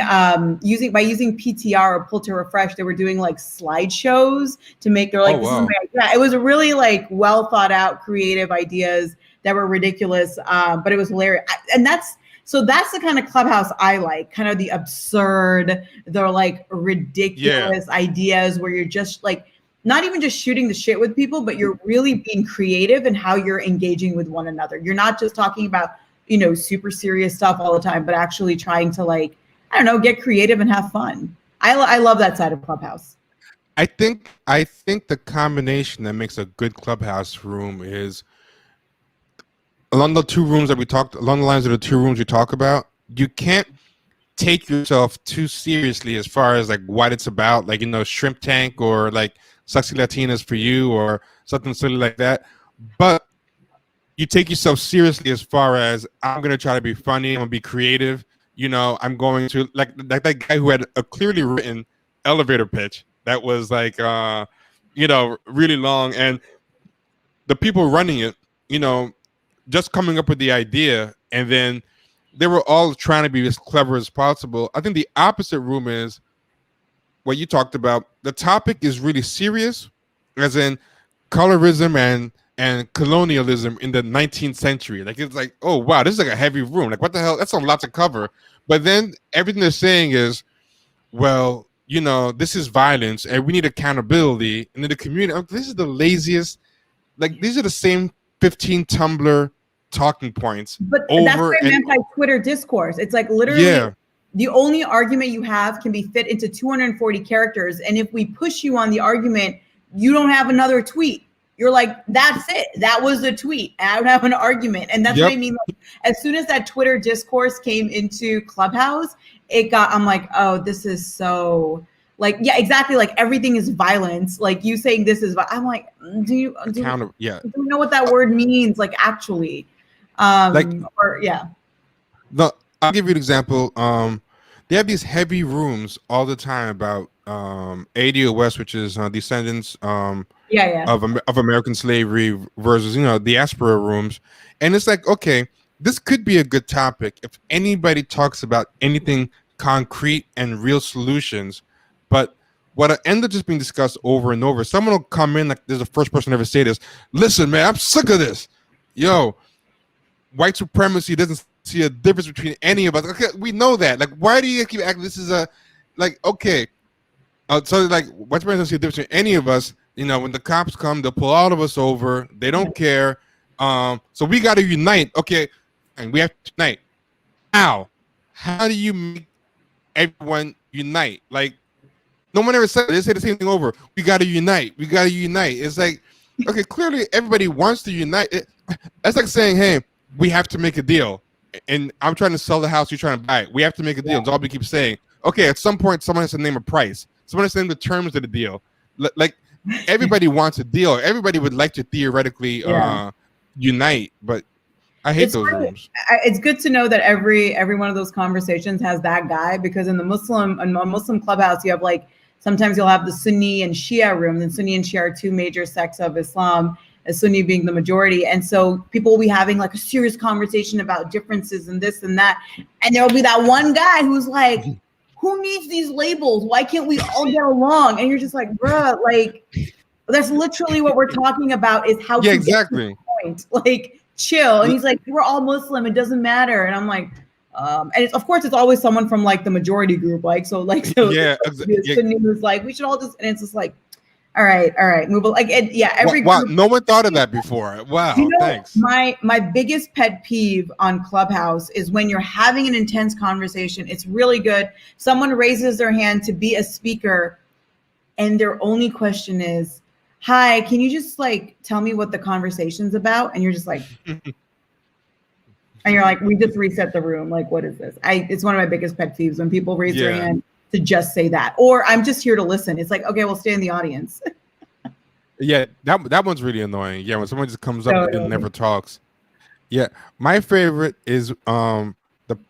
using PTR or pull to refresh, they were doing like slideshows to make their, like, it was really like well thought out creative ideas that were ridiculous, but it was hilarious. And that's the kind of Clubhouse I like, kind of the absurd, the like ridiculous ideas where you're just like, not even just shooting the shit with people, but you're really being creative in how you're engaging with one another. You're not just talking about, you know, super serious stuff all the time, but actually trying to, like, I don't know, get creative and have fun. I love that side of Clubhouse. I think the combination that makes a good Clubhouse room is, along the lines of the two rooms we talk about, you can't take yourself too seriously as far as like what it's about, like, you know, Shrimp Tank or like Sexy Latinas for You or something silly like that. But you take yourself seriously as far as I'm going to try to be funny, I'm going to be creative. You know, I'm going to like that guy who had a clearly written elevator pitch that was like, you know, really long. And the people running it, you know, just coming up with the idea, and then they were all trying to be as clever as possible. I think the opposite room is what you talked about. The topic is really serious, as in colorism and colonialism in the 19th century. Like, it's like, oh wow, this is like a heavy room. Like, what the hell? That's a lot to cover. But then everything they're saying is, well, you know, this is violence and we need accountability. And in the community, this is the laziest. Like, these are the same 15 Tumblr talking points. But that's what I meant by Twitter discourse. It's like literally the only argument you have can be fit into 240 characters. And if we push you on the argument, you don't have another tweet. You're like, that's it. That was the tweet. I don't have an argument. And that's what I mean. Like, as soon as that Twitter discourse came into Clubhouse, I'm like, oh, this is so like, yeah, exactly. Like, everything is violence. Like, you saying this is, I'm like, do you know what that word means? Like, actually, no, I'll give you an example. They have these heavy rooms all the time about ADO West, which is descendants of American slavery versus, you know, diaspora rooms. And it's like, okay, this could be a good topic if anybody talks about anything concrete and real solutions. But what ended up just being discussed over and over, someone will come in, like, there's the first person to ever say this, listen, man, I'm sick of this. Yo, white supremacy doesn't see a difference between any of us. Okay, we know that. Like, why do you keep acting? This is a, like, okay. So, like, white supremacy doesn't see a difference between any of us. You know, when the cops come, they'll pull all of us over. They don't care. So we got to unite. Okay, and we have to unite. How do you make everyone unite? Like, no one ever said it. They say the same thing over. We got to unite. We got to unite. It's like, okay, clearly everybody wants to unite. That's like saying, hey, we have to make a deal. And I'm trying to sell the house, you're trying to buy it. We have to make a deal. That's all we keep saying. Okay, at some point, someone has to name a price. Someone has to name the terms of the deal. Like, everybody wants a deal. Everybody would like to theoretically unite, but I hate those rooms. It's good to know that every one of those conversations has that guy, because in a Muslim Clubhouse, you have, like, sometimes you'll have the Sunni and Shia room, and Sunni and Shia are two major sects of Islam, as Sunni being the majority. And so people will be having like a serious conversation about differences and this and that. And there'll be that one guy who's like, who needs these labels? Why can't we all get along? And you're just like, bruh, like, that's literally what we're talking about, is how to get to the point. Like, chill. And he's like, we're all Muslim, it doesn't matter. And I'm like, and it's, of course, it's always someone from like the majority group. Like, so Sunni who's like, we should all just, and it's just like, all right, move on. Like, every wow, no one thought of that before. Wow, thanks. My biggest pet peeve on Clubhouse is when you're having an intense conversation. It's really good. Someone raises their hand to be a speaker, and their only question is, "Hi, can you just like tell me what the conversation's about?" And you're just like, and you're like, we just reset the room. Like, what is this? It's one of my biggest pet peeves when people raise their hand to just say that, or I'm just here to listen. It's like, okay, we'll stay in the audience. Yeah, that one's really annoying. Yeah, when someone just comes up and never talks. Yeah, my favorite is the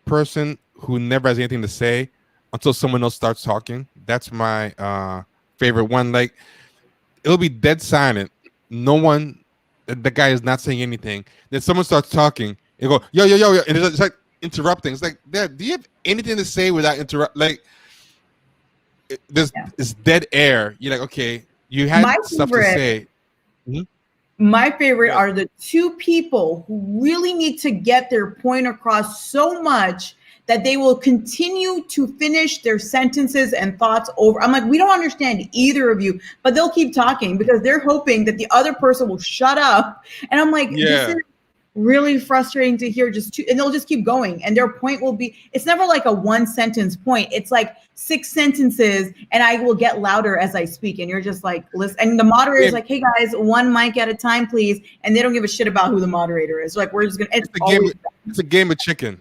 person who never has anything to say until someone else starts talking. That's my favorite one. Like, it'll be dead silent. No one, the guy is not saying anything. Then someone starts talking. You go, yo, and it's like interrupting. It's like, Dad, do you have anything to say without interrupt? Like, there's dead air. You're like, okay, you had stuff to say. My favorite are the two people who really need to get their point across so much that they will continue to finish their sentences and thoughts over. I'm like, we don't understand either of you, but they'll keep talking because they're hoping that the other person will shut up. And I'm like, this is really frustrating to hear. And they'll just keep going, and their point will be, it's never like a one sentence point. It's like 6 sentences, and I will get louder as I speak. And you're just like, listen. And the moderator is like, hey guys, one mic at a time, please. And they don't give a shit about who the moderator is. Like, we're just gonna. It's a game of chicken.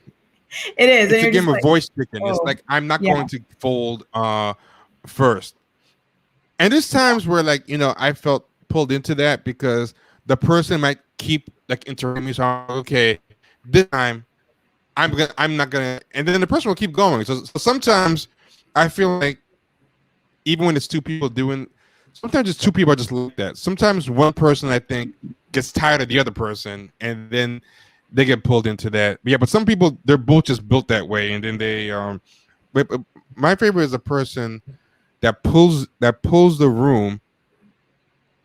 It is. It's And a you're game just of like, voice chicken. It's oh, like I'm not yeah. going to fold first. And there's times where like, I felt pulled into that because the person might keep like interrupting me. So I'm like, okay, this time I'm not gonna, and then the person will keep going. So sometimes I feel like even when it's two people doing, sometimes it's two people are just like that. Sometimes one person I think gets tired of the other person, and then they get pulled into that. Yeah, but some people they're both just built that way, and then they But my favorite is a person that pulls the room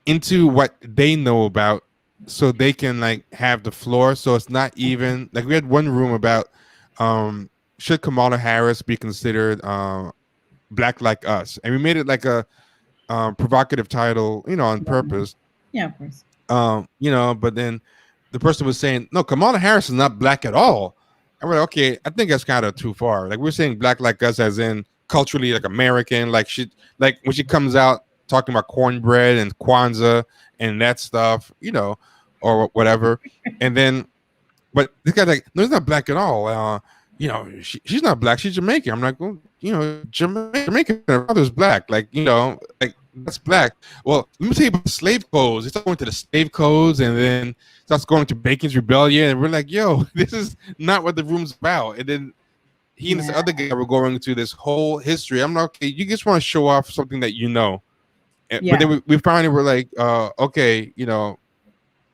into what they know about, so they can like have the floor. So it's not even like we had one room about should Kamala Harris be considered black like us, and we made it like a provocative title, on purpose. Yeah, of course. But then the person was saying, no, Kamala Harris is not black at all. I went, okay, I think that's kind of too far. Like we're saying black like us as in culturally like American, like when she comes out talking about cornbread and Kwanzaa and that stuff, or whatever. And then but this guy's like, no, he's not black at all. She's not black. She's Jamaican. I'm like, well, Jamaican. Her father's black. Like, like that's black. Well, let me tell you about the slave codes. It's going to the slave codes, and then starts going to Bacon's Rebellion, and we're like, yo, this is not what the room's about. And then he and this other guy were going to this whole history. I'm like, okay, you just want to show off something that you know. But then we finally were like, okay,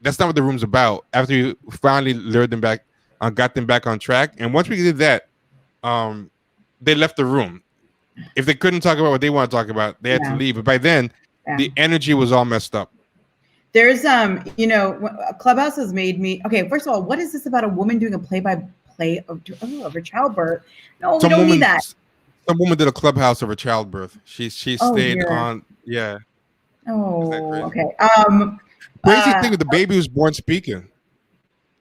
that's not what the room's about. After you finally lured them back, got them back on track, and once we did that, they left the room. If they couldn't talk about what they want to talk about, they had to leave. But by then, the energy was all messed up. There's Clubhouse has made me okay. First of all, what is this about a woman doing a play-by-play of her childbirth? No, we don't need that. Some woman did a Clubhouse of her childbirth. She stayed on. Yeah. Oh, okay. Crazy thing, the baby was born speaking.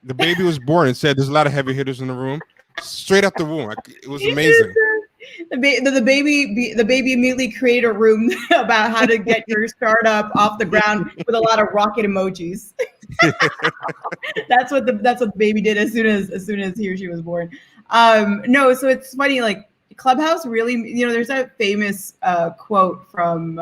The baby was born and said, "There's a lot of heavy hitters in the room." Straight up the womb, it was amazing. The baby immediately created a room about how to get your startup off the ground with a lot of rocket emojis. That's what the baby did as soon as he or she was born. No, so it's funny. Like Clubhouse really, there's that famous quote from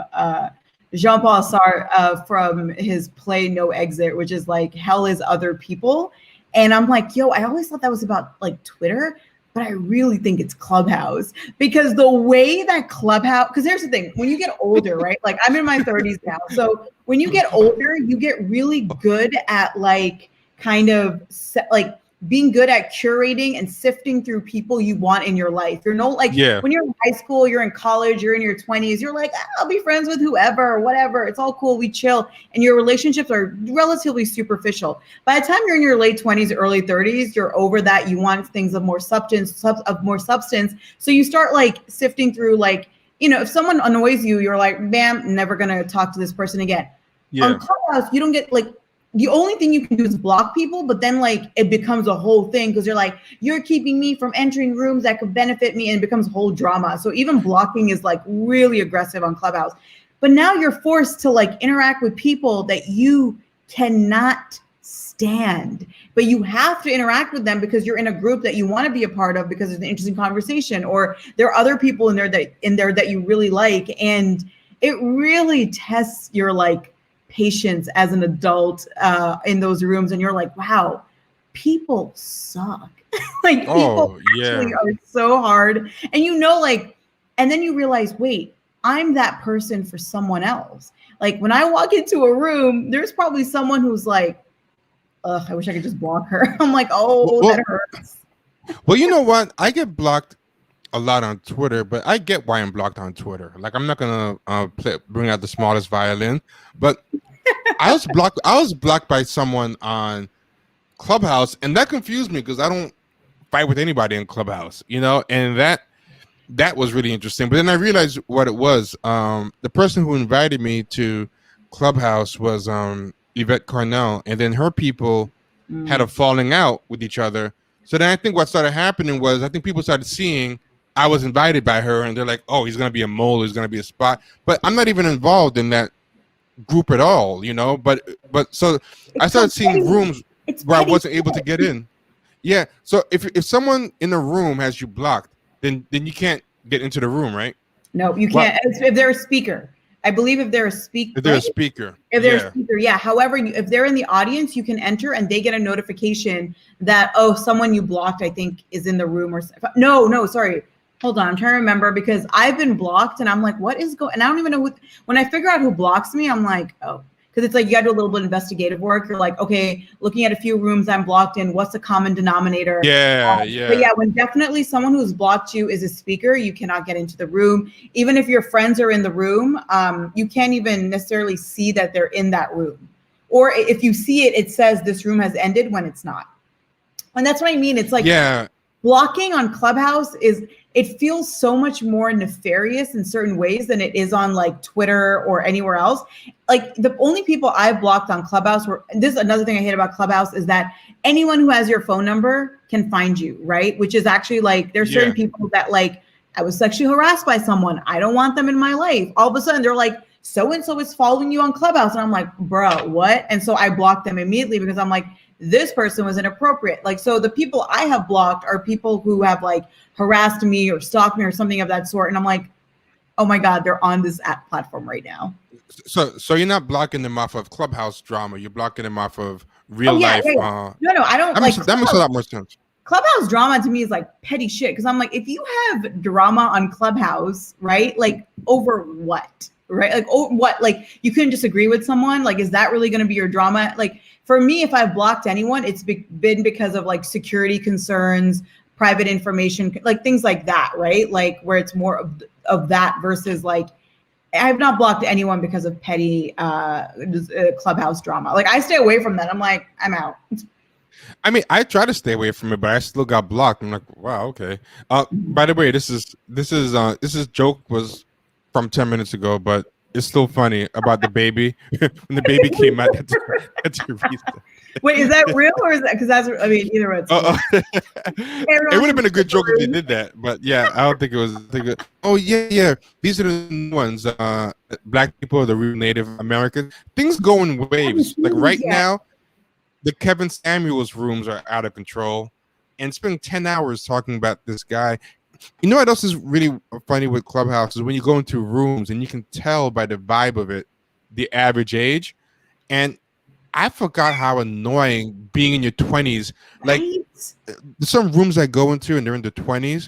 Jean-Paul Sartre from his play No Exit, which is like hell is other people. And I'm like, yo, I always thought that was about like Twitter, but I really think it's Clubhouse, because the way that Clubhouse, because here's the thing, when you get older, right? Like I'm in my 30s now. So when you get older, you get really good at like kind of like being good at curating and sifting through people you want in your life. You're when you're in high school, you're in college, you're in your 20s, you're like, I'll be friends with whoever, whatever. It's all cool. We chill. And your relationships are relatively superficial. By the time you're in your late 20s, early 30s, you're over that. You want things of more substance. So you start like sifting through, like, if someone annoys you, you're like, bam, never going to talk to this person again. Yeah. On Clubhouse, you don't get like, the only thing you can do is block people, but then like it becomes a whole thing because you're like, you're keeping me from entering rooms that could benefit me, and it becomes a whole drama. So even blocking is like really aggressive on Clubhouse. But now you're forced to like interact with people that you cannot stand, but you have to interact with them because you're in a group that you want to be a part of because it's an interesting conversation, or there are other people in there that you really like, and it really tests your like patience as an adult in those rooms. And you're like, wow, people suck. Like people actually are so hard. And like, and then you realize, wait, I'm that person for someone else. Like when I walk into a room, there's probably someone who's like, ugh, I wish I could just block her. I'm like, oh, that hurts. Well, you know what? I get blocked a lot on Twitter, but I get why I'm blocked on Twitter. Like I'm not gonna bring out the smallest violin, but I was blocked by someone on Clubhouse, and that confused me because I don't fight with anybody in Clubhouse, and that was really interesting. But then I realized what it was. The person who invited me to Clubhouse was Yvette Carnell, and then her people had a falling out with each other. So then I think what started happening was I think people started seeing I was invited by her, and they're like, oh, he's going to be a mole, he's going to be a spot. But I'm not even involved in that group at all, but so I started seeing rooms where I wasn't able to get in. Yeah. So if someone in the room has you blocked, then you can't get into the room, right? No, you Well, can't. If they're a speaker, I believe if they're a speaker, if they're a right? speaker, If they're a yeah. speaker, yeah. However, if they're in the audience, you can enter and they get a notification that, oh, someone you blocked, I think, is in the room. Or no, sorry. Hold on, I'm trying to remember because I've been blocked and I'm like, what is going? And I don't even know who. When I figure out who blocks me, I'm like, oh, because it's like you got to do a little bit of investigative work. You're like, okay, looking at a few rooms I'm blocked in, what's the common denominator? Yeah, But yeah. yeah, when definitely someone who's blocked you is a speaker, you cannot get into the room. Even if your friends are in the room, you can't even necessarily see that they're in that room. Or if you see it, it says this room has ended when it's not. And that's what I mean. It's like blocking on Clubhouse it feels so much more nefarious in certain ways than it is on like Twitter or anywhere else. Like the only people I've blocked on Clubhouse this is another thing I hate about Clubhouse is that anyone who has your phone number can find you, right? Which is actually like, there's certain people that like, I was sexually harassed by someone. I don't want them in my life. All of a sudden they're like, so-and-so is following you on Clubhouse. And I'm like, bro, what? And so I blocked them immediately because I'm like, this person was inappropriate. Like, so the people I have blocked are people who have like harassed me or stalked me or something of that sort. And I'm like, oh my God, they're on this app platform right now. So you're not blocking them off of Clubhouse drama. You're blocking them off of real life. No, I don't that makes a lot more sense. Clubhouse drama to me is like petty shit. Cause I'm like, if you have drama on Clubhouse, right? Like over what? Right? Like, oh, what? Like you couldn't just agree with someone? Like, is that really going to be your drama? Like for me, if I've blocked anyone, it's been because of like security concerns, private information, like things like that, right? Like where it's more of that versus like, I've not blocked anyone because of petty Clubhouse drama. Like I stay away from that. I'm like, I'm out. I mean, I try to stay away from it, but I still got blocked. I'm like, wow, okay. By the way, this joke was from 10 minutes ago, but it's still funny about the baby. When the baby came out, wait, is that real or is that because that's? I mean, either way. It would have been a good joke if they did that, but yeah, I don't think it was. Oh yeah. These are the new ones. Black people are the real Native Americans. Things go in waves. Like right now, the Kevin Samuels rooms are out of control, and spending 10 hours talking about this guy. You know what else is really funny with Clubhouse is when you go into rooms and you can tell by the vibe of it, the average age. And I forgot how annoying being in your 20s. Like some rooms I go into and they're in the 20s,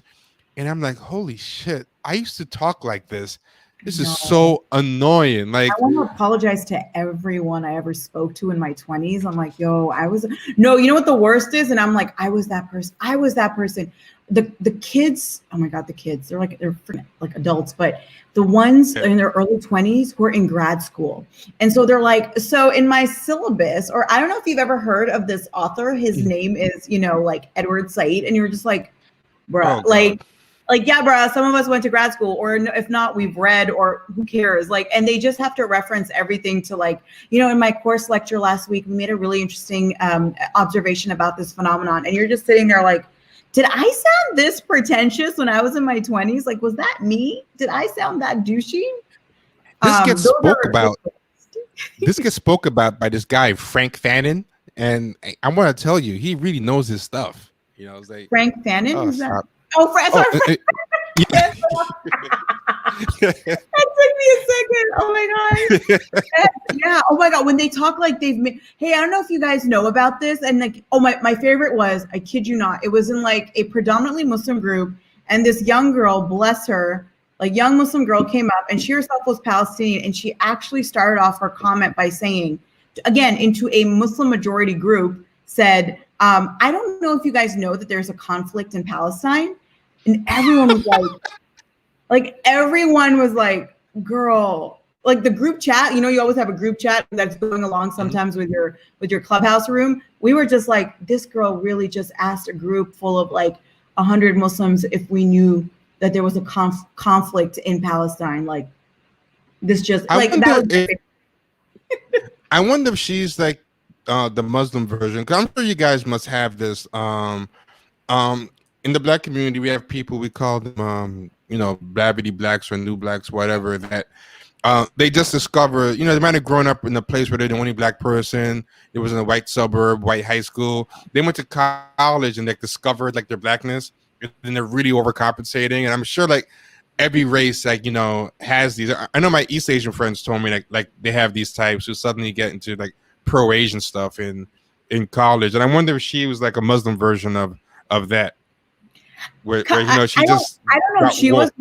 and I'm like, holy shit, I used to talk like this. This is so annoying. Like I want to apologize to everyone I ever spoke to in my 20s. I'm like, yo, you know what the worst is? And I'm like, I was that person. The kids, oh my God, the kids, they're like adults, but the ones in their early 20s who are in grad school. And so they're like, so in my syllabus, or I don't know if you've ever heard of this author, his name is, like Edward Said. And you're just like, bruh, like, yeah, bro, some of us went to grad school, or if not, we've read, or who cares? Like, and they just have to reference everything to like, in my course lecture last week, we made a really interesting observation about this phenomenon. And you're just sitting there like, did I sound this pretentious when I was in my 20s? Like, was that me? Did I sound that douchey? This gets spoke about by this guy, Frank Fannin. And I want to tell you, he really knows his stuff. It's like Frank Fannin? Oh, Frank. Yeah. That took me a second. Oh my God. Yeah. Oh my God. When they talk like they've made, hey, I don't know if you guys know about this. And like, my favorite was, I kid you not, it was in like a predominantly Muslim group. And this young girl, bless her, like young Muslim girl came up and she herself was Palestinian. And she actually started off her comment by saying, again, into a Muslim majority group, said, I don't know if you guys know that there's a conflict in Palestine. And everyone was everyone was like, girl, like the group chat, you always have a group chat that's going along sometimes with your Clubhouse room. We were just like, this girl really just asked a group full of like 100 Muslims if we knew that there was a conflict in Palestine. Like this just I wonder if she's like the Muslim version, because I'm sure you guys must have this. In the Black community, we have people, we call them, Blavity Blacks or New Blacks, whatever, that they just discovered, they might have grown up in a place where they're the only black person. It was in a white suburb, white high school. They went to college and they discovered like their blackness, and then they're really overcompensating. And I'm sure like every race, like, has these. I know my East Asian friends told me like they have these types who suddenly get into like pro Asian stuff in college. And I wonder if she was like a Muslim version of that. Where she just I don't know if she was.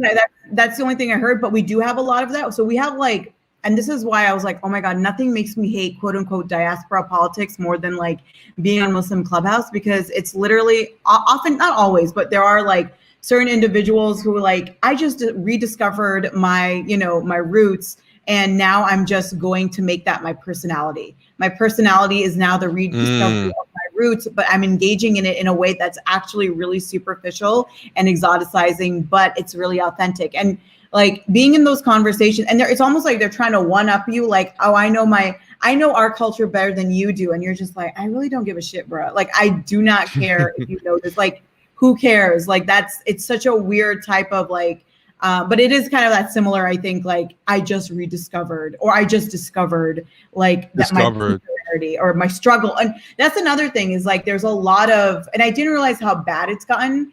That's the only thing I heard, but we do have a lot of that. So we have like, and this is why I was like, oh my God, nothing makes me hate quote unquote diaspora politics more than like being on Muslim Clubhouse, because it's literally often, not always, but there are like certain individuals who are like, I just rediscovered my, my roots, and now I'm just going to make that my personality. My personality is now the rediscovery of my roots, but I'm engaging in it in a way that's actually really superficial and exoticizing, but it's really authentic. And like being in those conversations, and it's almost like they're trying to one up you, like, oh, I know our culture better than you do. And you're just like, I really don't give a shit, bro. Like, I do not care if you know this. Like, who cares? Like, it's such a weird type of like, but it is kind of that similar, I think, like I just rediscovered, or I just discovered like that my popularity or my struggle. And that's another thing is like, there's a lot of, and I didn't realize how bad it's gotten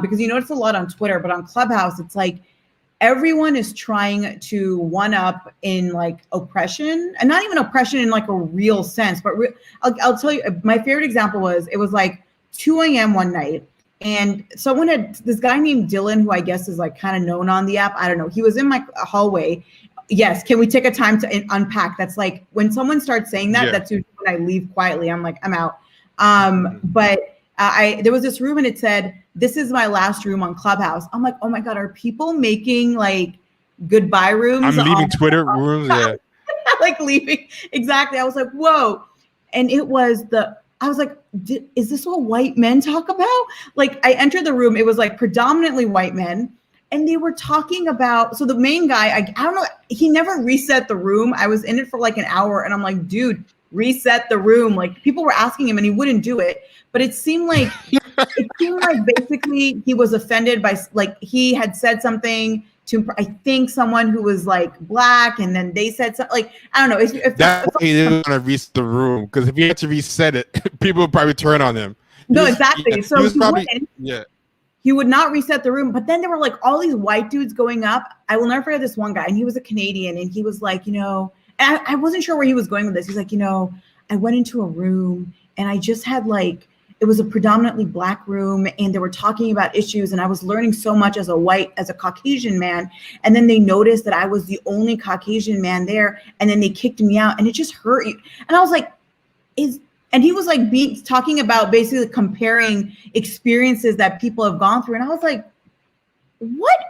because you notice a lot on Twitter, but on Clubhouse, it's like everyone is trying to one up in like oppression, and not even oppression in like a real sense, but I'll tell you, my favorite example was, it was like 2 a.m. one night. And someone this guy named Dylan, who I guess is like kind of known on the app. I don't know. He was in my hallway. Yes. Can we take a time to unpack? That's like when someone starts saying that, that's usually when I leave quietly. I'm like, I'm out. But there was this room and it said, this is my last room on Clubhouse. I'm like, oh my God, are people making like goodbye rooms? I'm leaving Twitter rooms. Yeah. Like leaving. Exactly. I was like, whoa. And it was I was like, is this what white men talk about? Like I entered the room, it was like predominantly white men, and they were talking about, so the main guy, I don't know, he never reset the room. I was in it for like an hour and I'm like, dude, reset the room. Like people were asking him and he wouldn't do it. But it seemed like basically he was offended by, like he had said something to, I think, someone who was like black, and then they said something like, I don't know. That's why he didn't want to reset the room, because if he had to reset it, people would probably turn on him. Exactly. So he he would not reset the room. But then there were like all these white dudes going up. I will never forget this one guy, and he was a Canadian, and he was like, and I wasn't sure where he was going with this. He's like, I went into a room and I just had like, it was a predominantly black room, and they were talking about issues, and I was learning so much as a Caucasian man. And then they noticed that I was the only Caucasian man there, and then they kicked me out, and it just hurt you. And I was like, and he was like talking about basically comparing experiences that people have gone through. And I was like,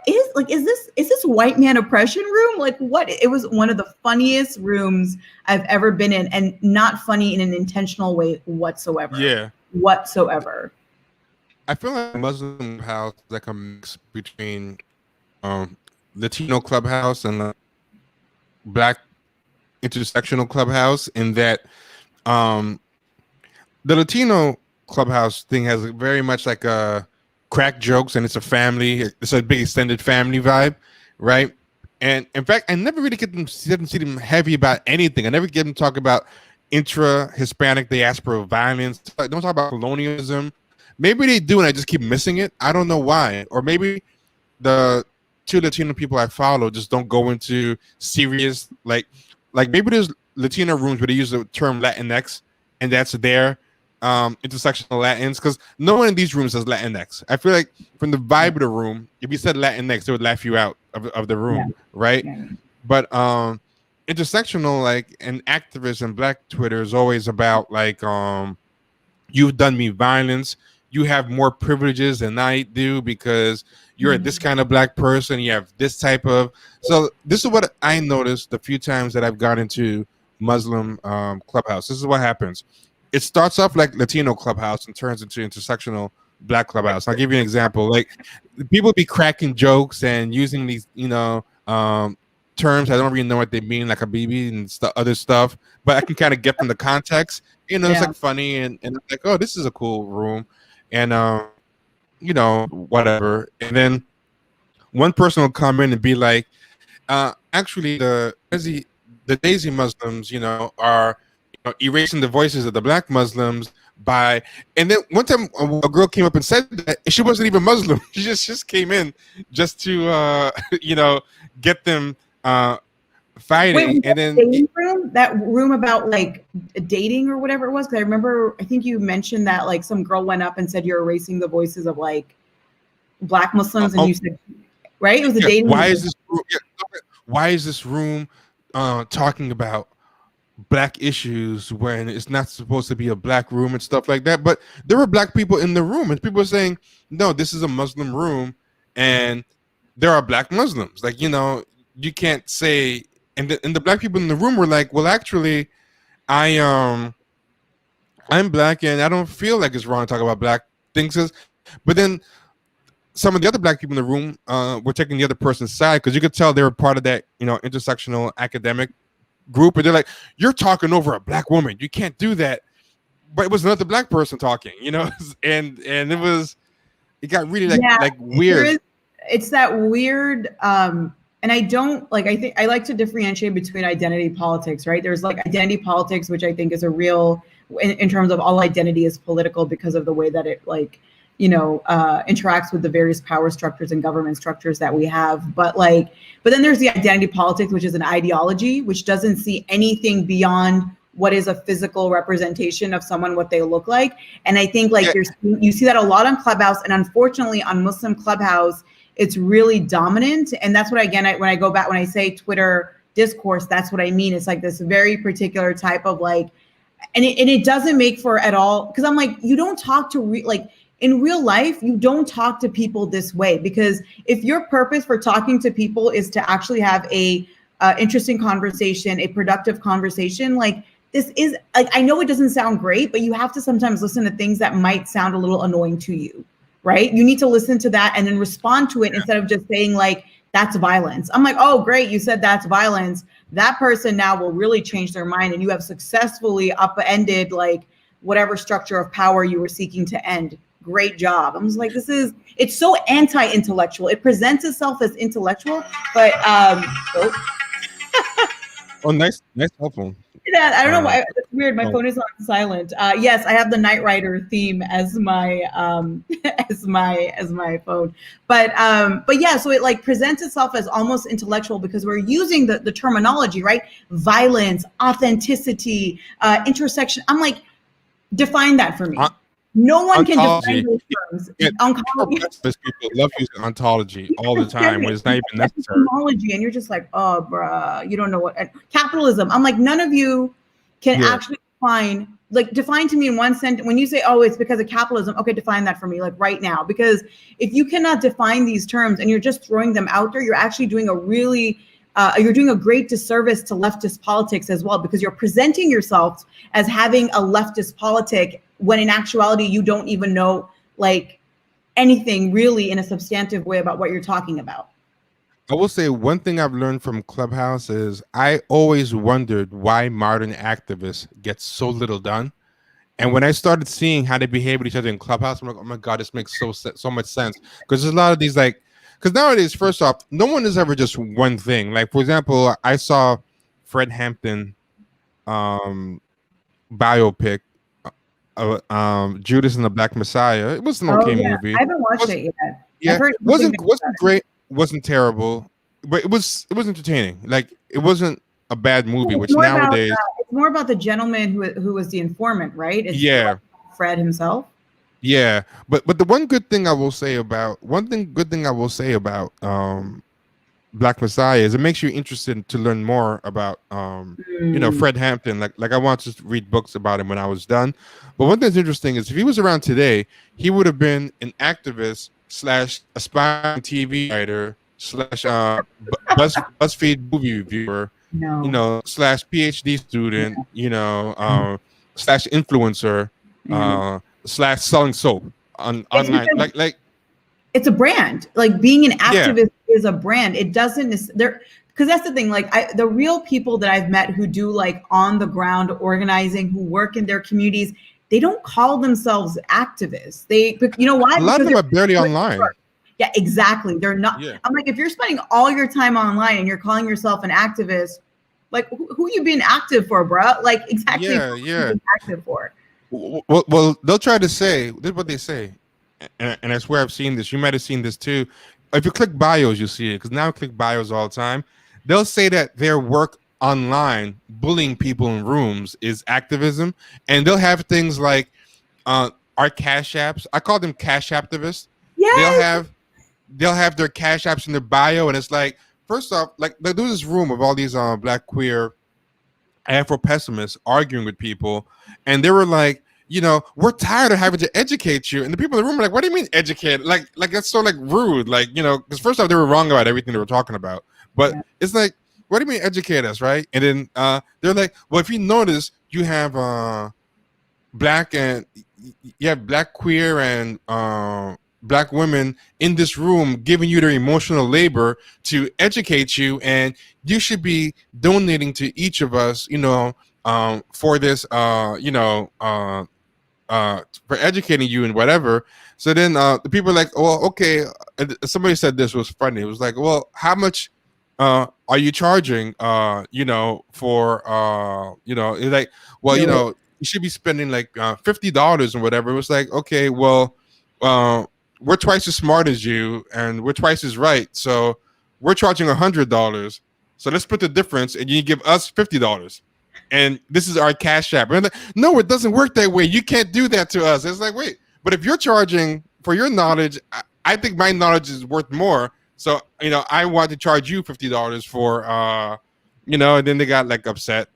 is this white man oppression room? Like what? It was one of the funniest rooms I've ever been in, and not funny in an intentional way whatsoever. Yeah. Whatsoever. I feel like Muslim house is like a mix between Latino Clubhouse and Black intersectional Clubhouse, in that the Latino Clubhouse thing has very much like a crack jokes, and it's a big extended family vibe, right? And in fact, I never really see them heavy about anything. I never get them talk about intra-Hispanic diaspora violence. Don't talk about colonialism. Maybe they do, and I just keep missing it. I don't know why. Or maybe the 2 Latino people I follow just don't go into serious, like maybe there's Latino rooms where they use the term Latinx, and that's their intersectional Latins, because no one in these rooms says Latinx. I feel like from the vibe of the room, if you said Latinx, they would laugh you out of the room, right? Yeah. But intersectional, like, and activists and Black Twitter is always about like, you've done me violence, you have more privileges than I do because you're this kind of Black person, you have this type of. So this is what I noticed the few times that I've got into Muslim Clubhouse. This is what happens. It starts off like Latino Clubhouse and turns into intersectional Black Clubhouse. I'll give you an example. Like people be cracking jokes and using these, terms I don't really know what they mean, like a BB and other stuff, but I can kind of get from the context. It's like funny and like, oh, this is a cool room, and whatever. And then one person will come in and be like, I actually the Daisy Muslims, are erasing the voices of the Black Muslims by. And then one time a girl came up and said that she wasn't even Muslim. She just came in just to get them fighting. Wait, And then that room about like dating or whatever it was? Because I remember, I think you mentioned that like some girl went up and said you're erasing the voices of like Black Muslims, and you said, right? It was a dating. Why is this room talking about Black issues when it's not supposed to be a Black room and stuff like that? But there were Black people in the room, and people were saying, no, this is a Muslim room, and there are Black Muslims. Like, you can't say. And the Black people in the room were like, well, actually, I'm Black, and I don't feel like it's wrong to talk about Black things. But then some of the other Black people in the room were taking the other person's side, because you could tell they were part of that, intersectional academic group, and they're like, you're talking over a Black woman, you can't do that. But it was another Black person talking, and it got really like weird. It's that weird. And I don't like, I think I like to differentiate between identity politics, right? There's like identity politics, which I think is a real, in terms of all identity is political because of the way that it like, interacts with the various power structures and government structures that we have. But then there's the identity politics, which is an ideology, which doesn't see anything beyond what is a physical representation of someone, what they look like. And I think you see that a lot on Clubhouse, and unfortunately on Muslim Clubhouse, it's really dominant. And that's what, again, when I say Twitter discourse, that's what I mean. It's like this very particular type of like, and it doesn't make for at all, because I'm like, you don't talk to in real life, you don't talk to people this way, because if your purpose for talking to people is to actually have a interesting conversation, a productive conversation, like this is like, I know it doesn't sound great, but you have to sometimes listen to things that might sound a little annoying to you. Right? You need to listen to that and then respond to it instead of just saying like, that's violence. I'm like, oh, great. You said that's violence. That person now will really change their mind, and you have successfully upended like whatever structure of power you were seeking to end. Great job. I'm just like, it's so anti-intellectual. It presents itself as intellectual, but, oh, nice cell phone. Yeah, I don't know why. It's weird. My phone is on silent. Yes, I have the Knight Rider theme as my as my phone. But yeah, so it like presents itself as almost intellectual because we're using the terminology, right? Violence, authenticity, intersection. I'm like, define that for me. No one can define those terms. Ontology. People love using ontology all the time when it's not even necessary. Ontology, and you're just like, oh, bruh, you don't know what capitalism. I'm like, none of you can actually define to me in one sentence. When you say, oh, it's because of capitalism, okay, define that for me, like right now. Because if you cannot define these terms and you're just throwing them out there, you're actually doing you're doing a great disservice to leftist politics as well, because you're presenting yourself as having a leftist politic when in actuality you don't even know like anything really in a substantive way about what you're talking about. I will say one thing I've learned from Clubhouse is I always wondered why modern activists get so little done. And when I started seeing how they behave with each other in Clubhouse, I'm like, oh my God, this makes so much sense. Because there's a lot of these because nowadays, first off, no one is ever just one thing. Like, for example, I saw Fred Hampton biopic, Judas and the Black Messiah. It was an okay movie. I haven't watched it yet. Yeah, wasn't great, wasn't terrible, but it was entertaining. Like, it wasn't a bad movie, which nowadays it's more about the gentleman who was the informant, right? It's Fred himself. Yeah, but the one good thing I will say about Black Messiah is it makes you interested to learn more about Fred Hampton. Like I want to read books about him when I was done. But one thing that's interesting is if he was around today, he would have been an activist / aspiring TV writer / BuzzFeed movie reviewer, / PhD student, / influencer, / selling soap online. Like it's a brand. Like being an activist is a brand. It doesn't because that's the thing. Like the real people that I've met who do like on the ground organizing, who work in their communities, they don't call themselves activists. You know why? A lot of them are barely online. Yeah, exactly. They're not. Yeah. I'm like, if you're spending all your time online and you're calling yourself an activist, like who you being active for, bro? Like exactly Yeah, who you yeah. being active for. Well, they'll try to say this is what they say, and I swear I've seen this. You might have seen this too. If you click bios, you'll see it because now I click bios all the time. They'll say that their work online, bullying people in rooms, is activism, and they'll have things like our cash apps. I call them cash activists. They'll Yes. have they'll have their cash apps in their bio, and it's like first off, like there's this room of all these black queer Afro pessimists arguing with people, and they were like, we're tired of having to educate you. And the people in the room were like, what do you mean educate? Like that's so like rude. Like, because first off, they were wrong about everything they were talking about. But Yeah. it's like, what do you mean educate us, right? And then they're like, well, if you notice, you have black and you have black queer and black women in this room giving you their emotional labor to educate you, and you should be donating to each of us, for this, for educating you and whatever. So then the people are like, well, okay. Somebody said this was funny. It was like, well, how much are you charging? For it's like, well, Really? you should be spending like $50 or whatever. It was like, okay, well, we're twice as smart as you, and we're twice as right. So we're charging $100. So let's put the difference, and you give us $50. And this is our cash app. And like, no, it doesn't work that way. You can't do that to us. It's like, wait, but if you're charging for your knowledge, I think my knowledge is worth more. So, I want to charge you $50 for, and then they got like upset.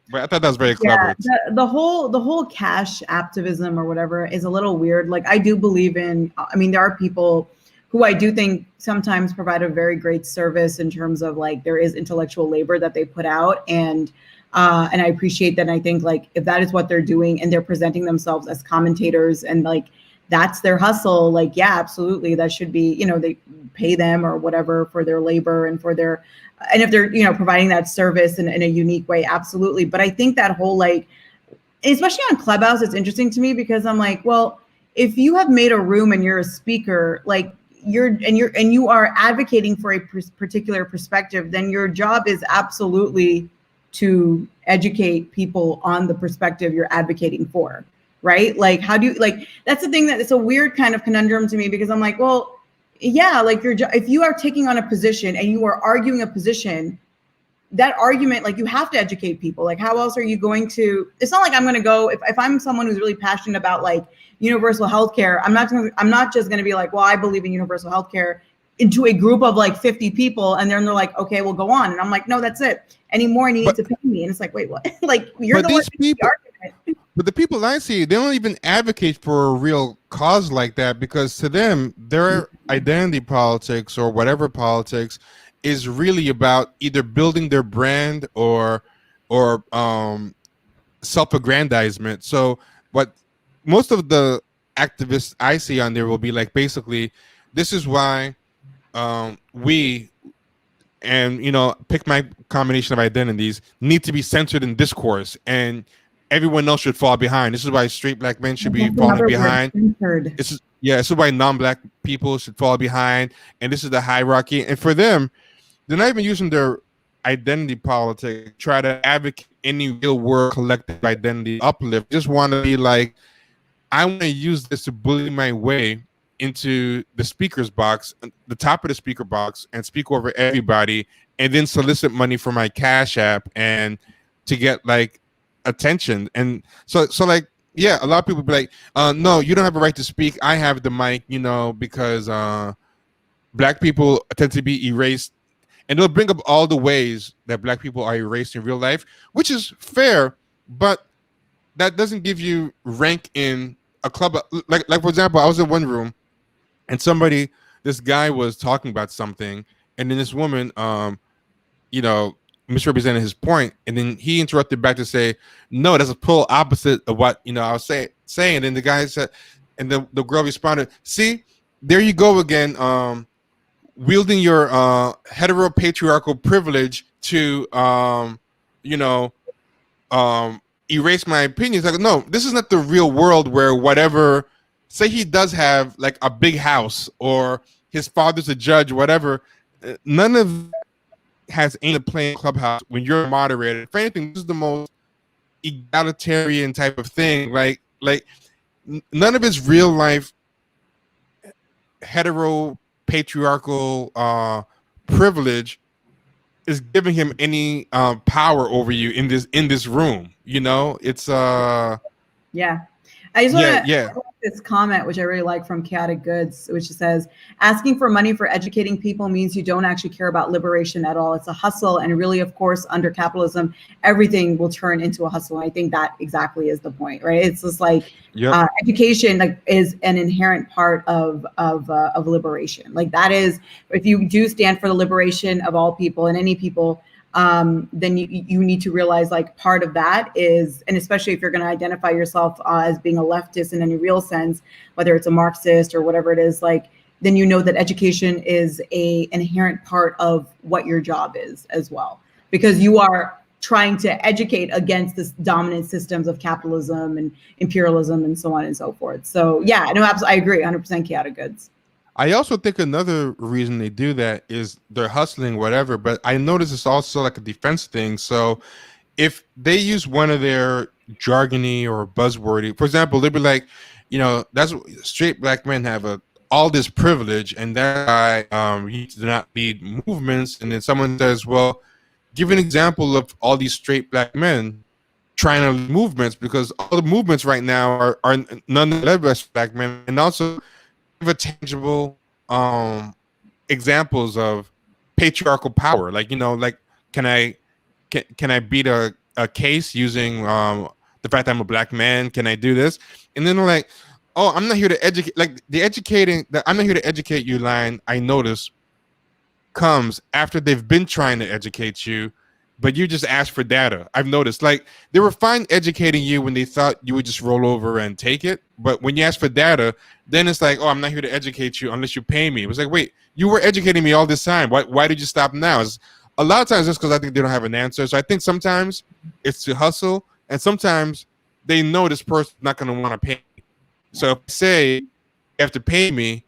But I thought that was very clever. Yeah, the whole cash activism or whatever is a little weird. Like I do believe in. I mean, there are people who I do think sometimes provide a very great service in terms of like there is intellectual labor that they put out, and I appreciate that. And I think like if that is what they're doing and they're presenting themselves as commentators and like that's their hustle, like yeah, absolutely, that should be, they pay them or whatever for their labor and for their, and if they're providing that service in a unique way, absolutely. But I think that whole like, especially on Clubhouse, it's interesting to me because I'm like, well, if you have made a room and you're a speaker, like you are advocating for a particular perspective, then your job is absolutely to educate people on the perspective you're advocating for, right? Like how do you, like that's the thing that it's a weird kind of conundrum to me because I'm like, well, yeah, like if you are taking on a position and you are arguing a position, that argument, like you have to educate people. Like how else are you going to, it's not like I'm going to go, if I'm someone who's really passionate about like universal healthcare, I'm not just going to be like, well, I believe in universal healthcare into a group of like 50 people. And then they're like, okay, we'll go on. And I'm like, no, that's it. Anymore, and you need to pay me. And it's like, wait, what? Like you're the one making the argument. But the people I see, they don't even advocate for a real cause like that because to them, their identity politics or whatever politics is really about either building their brand or self-aggrandizement. So what most of the activists I see on there will be like, basically, this is why we and pick my combination of identities need to be centered in discourse, and everyone else should fall behind. This is why straight black men should be falling behind. This is why non-black people should fall behind, and this is the hierarchy. And for them, they're not even using their identity politics to try to advocate any real world collective identity uplift. Just want to be like, I want to use this to bully my way into the speaker's box, the top of the speaker box, and speak over everybody, and then solicit money for my Cash App and to get like attention. And so like, yeah, a lot of people be like, no, you don't have a right to speak. I have the mic, because black people tend to be erased. And they'll bring up all the ways that black people are erased in real life, which is fair, but that doesn't give you rank in a club. Like for example, I was in one room and this guy was talking about something, and then this woman, misrepresented his point, and then he interrupted back to say, no, that's a total opposite of what I was saying. And then the guy said, and the girl responded, see, there you go again, wielding your heteropatriarchal privilege to erase my opinions. Like, no, this is not the real world where whatever, say he does have like a big house or he his father's a judge, whatever. None of has any play in Clubhouse when you're a moderator. If anything, this is the most egalitarian type of thing. Like none of his real life hetero patriarchal privilege is giving him any power over you in this room. You know, it's yeah. I just want to yeah. this comment, which I really like, from Chaotic Goods, which says, asking for money for educating people means you don't actually care about liberation at all. It's a hustle. And really, of course, under capitalism, everything will turn into a hustle. And I think that exactly is the point, right? It's just like education like is an inherent part of liberation. Like that is, if you do stand for the liberation of all people and any people, then you need to realize like part of that is, and especially if you're going to identify yourself as being a leftist in any real sense, whether it's a Marxist or whatever it is, like, then you know that education is an inherent part of what your job is as well, because you are trying to educate against this dominant systems of capitalism and imperialism and so on and so forth. So yeah, no, absolutely, I agree, 100% Chaotic Goods. I also think another reason they do that is they're hustling, whatever. But I notice it's also like a defense thing. So if they use one of their jargony or buzzwordy, for example, they'd be like, you know, that's straight black men have all this privilege, and that you do not lead movements. And then someone says, well, give an example of all these straight black men trying to lead movements, because all the movements right now are none of the black men, and also a tangible examples of patriarchal power. Like, you know, like can I beat a case using the fact that I'm a black man? Can I do this? And then they're like, oh, I'm not here to educate. Like the I'm not here to educate you line, I notice, comes after they've been trying to educate you, but you just asked for data. I've noticed, like, they were fine educating you when they thought you would just roll over and take it. But when you ask for data, then it's like, oh, I'm not here to educate you unless you pay me. It was like, wait, you were educating me all this time. Why did you stop now? A lot of times it's because I think they don't have an answer. So I think sometimes it's to hustle, and sometimes they know this person's not going to want to pay me. So if I say you have to pay me,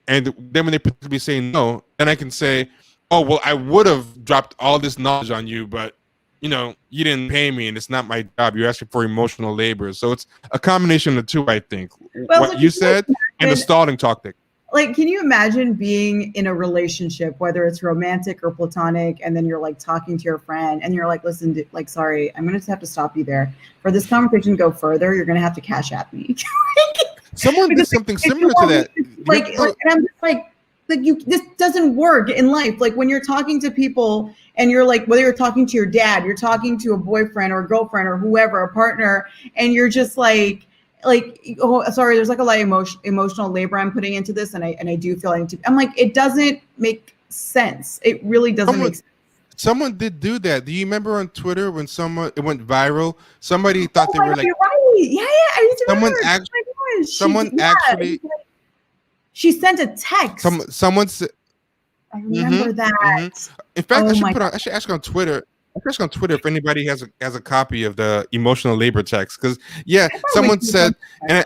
and then when they potentially say no, then I can say, oh, well, I would have dropped all this knowledge on you, but, you know, you didn't pay me, and it's not my job. You're asking for emotional labor. So it's a combination of the two, I think. Well, what you said and the stalling tactic. Like, can you imagine being in a relationship, whether it's romantic or platonic, and then you're like talking to your friend and you're like, listen, like, sorry, I'm going to have to stop you there. For this conversation to go further, you're going to have to cash at me. Someone did something similar to that. Like, and I'm just like, this doesn't work in life. Like when you're talking to people and you're like, whether you're talking to your dad, you're talking to a boyfriend or a girlfriend or whoever, a partner, and you're just like, oh, sorry, there's like a lot of emotional labor I'm putting into this, and I do feel like I'm like, it doesn't make sense. It really doesn't make sense. Someone did do that. Do you remember on Twitter when it went viral? Somebody thought they were like, you're right. Yeah, I used to remember. Someone actually. She sent a text. Someone said, I remember that. Mm-hmm. In fact, I should ask on Twitter. On Twitter if anybody has a copy of the emotional labor text, because someone said, and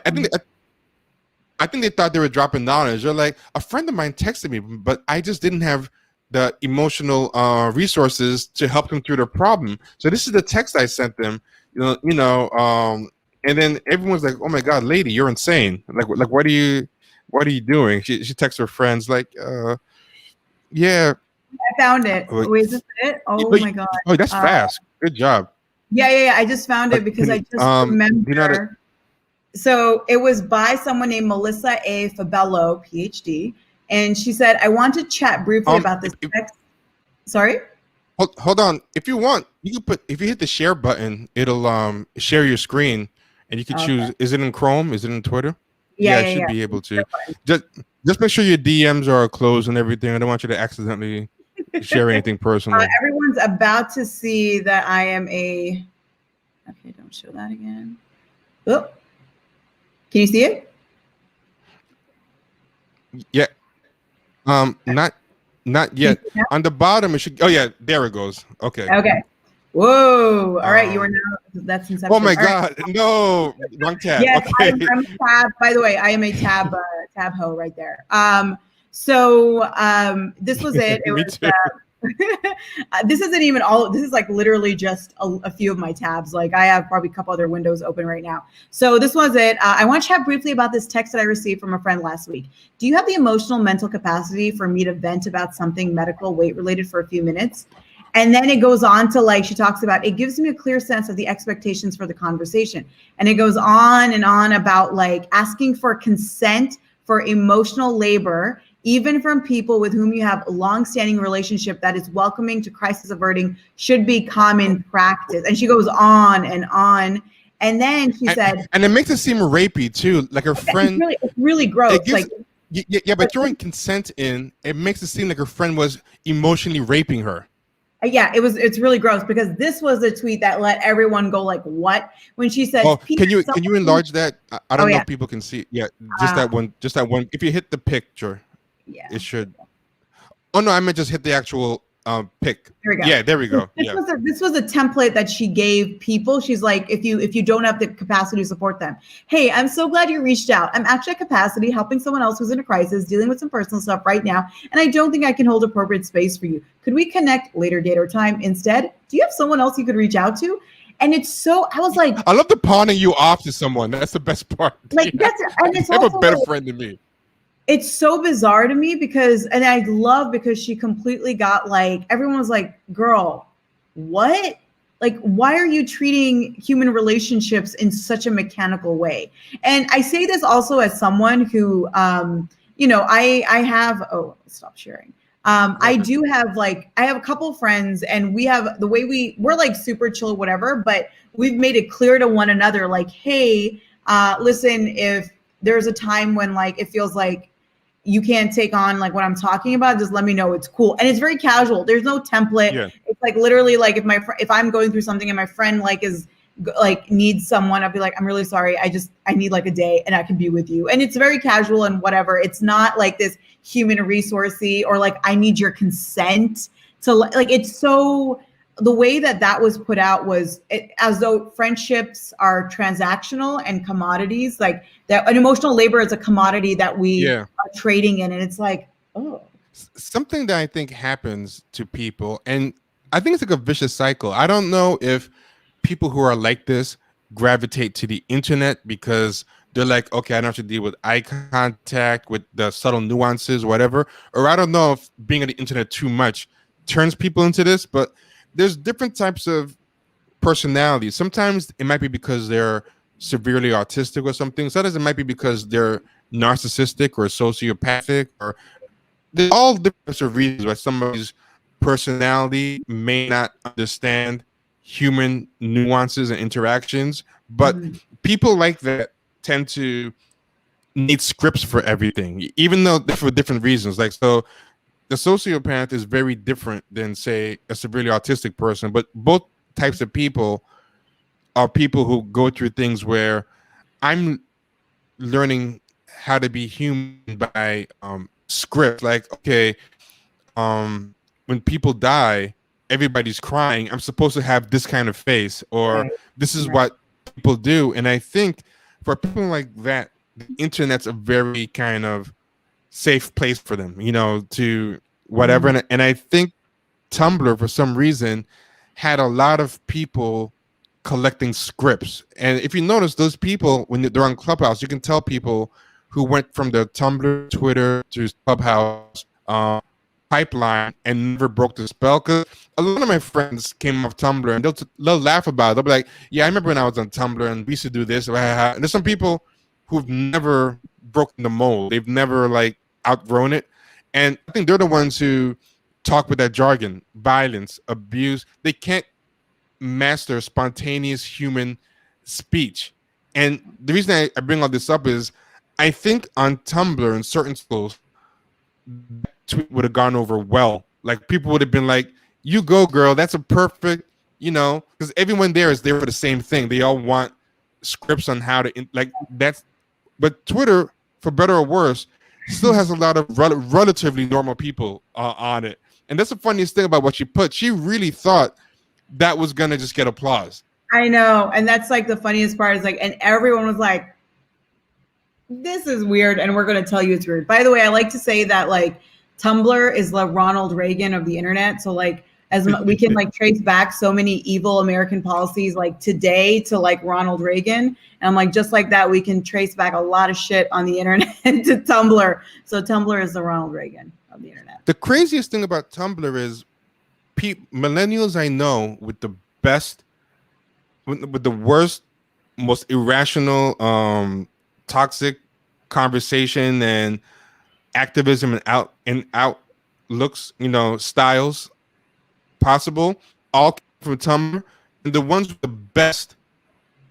I think they thought they were dropping knowledge. They're like, a friend of mine texted me, but I just didn't have the emotional resources to help them through their problem. So this is the text I sent them. And then everyone's like, oh my God, lady, you're insane. Like what are you doing? She texts her friends like, yeah. I found it. Wait, is this it? Oh my God. Oh, that's fast. Good job. Yeah. I just found it because I just remember. So it was by someone named Melissa A. Fabello, PhD. And she said, I want to chat briefly about this text. Sorry? Hold on. If you want, you can put, if you hit the share button, it'll share your screen and you can choose. Is it in Chrome? Is it in Twitter? Yeah, I should be able to. Just make sure your DMs are closed and everything. I don't want you to accidentally share anything personal. Everyone's about to see that I am a. Okay, don't show that again. Oh, can you see it? Yeah. Not yet. On the bottom, it should. Oh yeah, there it goes. Okay. Okay. Whoa! All right, you are now. That's Inception. Oh my God! Right. No, wrong tab. Yes, okay. I'm a tab. By the way, I am a tab hoe right there. So this was it. It Me was. too. This isn't even all. This is like literally just a few of my tabs. Like I have probably a couple other windows open right now. So this was it. I want to chat briefly about this text that I received from a friend last week. Do you have the emotional mental capacity for me to vent about something medical weight related for a few minutes? And then it goes on to like, she talks about, it gives me a clear sense of the expectations for the conversation. And it goes on and on about like asking for consent for emotional labor, even from people with whom you have a long-standing relationship that is welcoming to crisis averting should be common practice. And she goes on and on. And then she said, and it makes it seem rapey too. Like her friend, it's really gross. it gives, Like, yeah, but throwing consent in, it makes it seem like her friend was emotionally raping her. Yeah, it's really gross because this was a tweet that let everyone go like, what? When she says, oh, can you enlarge that? I don't know yeah. if people can see. Yeah, just that one. If you hit the picture, yeah, it should. Oh no, I meant just hit the actual pic. There we go. Yeah, there we go. This was a template that she gave people. She's like, if you don't have the capacity to support them, hey, I'm so glad you reached out. I'm actually at capacity helping someone else who's in a crisis, dealing with some personal stuff right now, and I don't think I can hold appropriate space for you. Could we connect later date or time instead? Do you have someone else you could reach out to? And it's so, I was like, I love the pawning you off to someone. That's the best part. Like that's, and it's I have also a better like, friend than me. It's so bizarre to me because, and I love because she completely got like, everyone was like, girl, what? Like, why are you treating human relationships in such a mechanical way? And I say this also as someone who, you know, I have, oh, stop sharing. I do have like, I have a couple of friends and we have the way we're like super chill, whatever, but we've made it clear to one another, like, hey, listen, if there's a time when like, it feels like you can't take on like what I'm talking about, just let me know. It's cool. And it's very casual. There's no template. Yeah. It's like literally like if I'm going through something and my friend like is like needs someone, I'll be like, I'm really sorry. I need like a day and I can be with you. And it's very casual and whatever. It's not like this human resourcey or like, I need your consent to like, it's so, the way that was put out was as though friendships are transactional and commodities, like that an emotional labor is a commodity that we are trading in. And it's like, oh. Something that I think happens to people, and I think it's like a vicious cycle. I don't know if people who are like this gravitate to the internet because they're like, okay, I don't have to deal with eye contact, with the subtle nuances, whatever. Or I don't know if being on the internet too much turns people into this, but there's different types of personalities. Sometimes it might be because they're severely autistic or something. Sometimes it might be because they're narcissistic or sociopathic, or there's all different types of reasons why somebody's personality may not understand human nuances and interactions. But people like that tend to need scripts for everything, even though for different reasons. Like, so the sociopath is very different than, say, a severely autistic person, but both types of people are people who go through things where I'm learning how to be human by script. Like, okay, when people die, everybody's crying. I'm supposed to have this kind of face, or this is what people do. And I think for people like that, the internet's a very kind of safe place for them, you know, to whatever. And I think Tumblr, for some reason, had a lot of people collecting scripts. And if you notice, those people, when they're on Clubhouse, you can tell people who went from the Tumblr, Twitter to Clubhouse pipeline and never broke the spell. Because a lot of my friends came off Tumblr and they'll laugh about it. They'll be like, yeah, I remember when I was on Tumblr and we used to do this. And there's some people who've never broken the mold. They've never like outgrown it. And I think they're the ones who talk with that jargon, violence, abuse. They can't master spontaneous human speech. And the reason I bring all this up is I think on Tumblr in certain schools, that tweet would have gone over well. Like, people would have been like, you go, girl, that's a perfect, you know, because everyone there is there for the same thing. They all want scripts on how to, like, that's, but Twitter, for better or worse, still has a lot of relatively normal people on it. And that's the funniest thing about what she put. She really thought that was going to just get applause. I know. And that's like the funniest part is like, and everyone was like, this is weird, and we're going to tell you it's weird. By the way, I like to say that like Tumblr is the Ronald Reagan of the internet. So like we can like trace back so many evil American policies like today to like Ronald Reagan. And I'm like, just like that, we can trace back a lot of shit on the internet to Tumblr. So Tumblr is the Ronald Reagan of the internet. The craziest thing about Tumblr is millennials I know with the worst, most irrational, toxic conversation and activism and outlooks, styles possible, all came from Tumblr. And the ones with the best,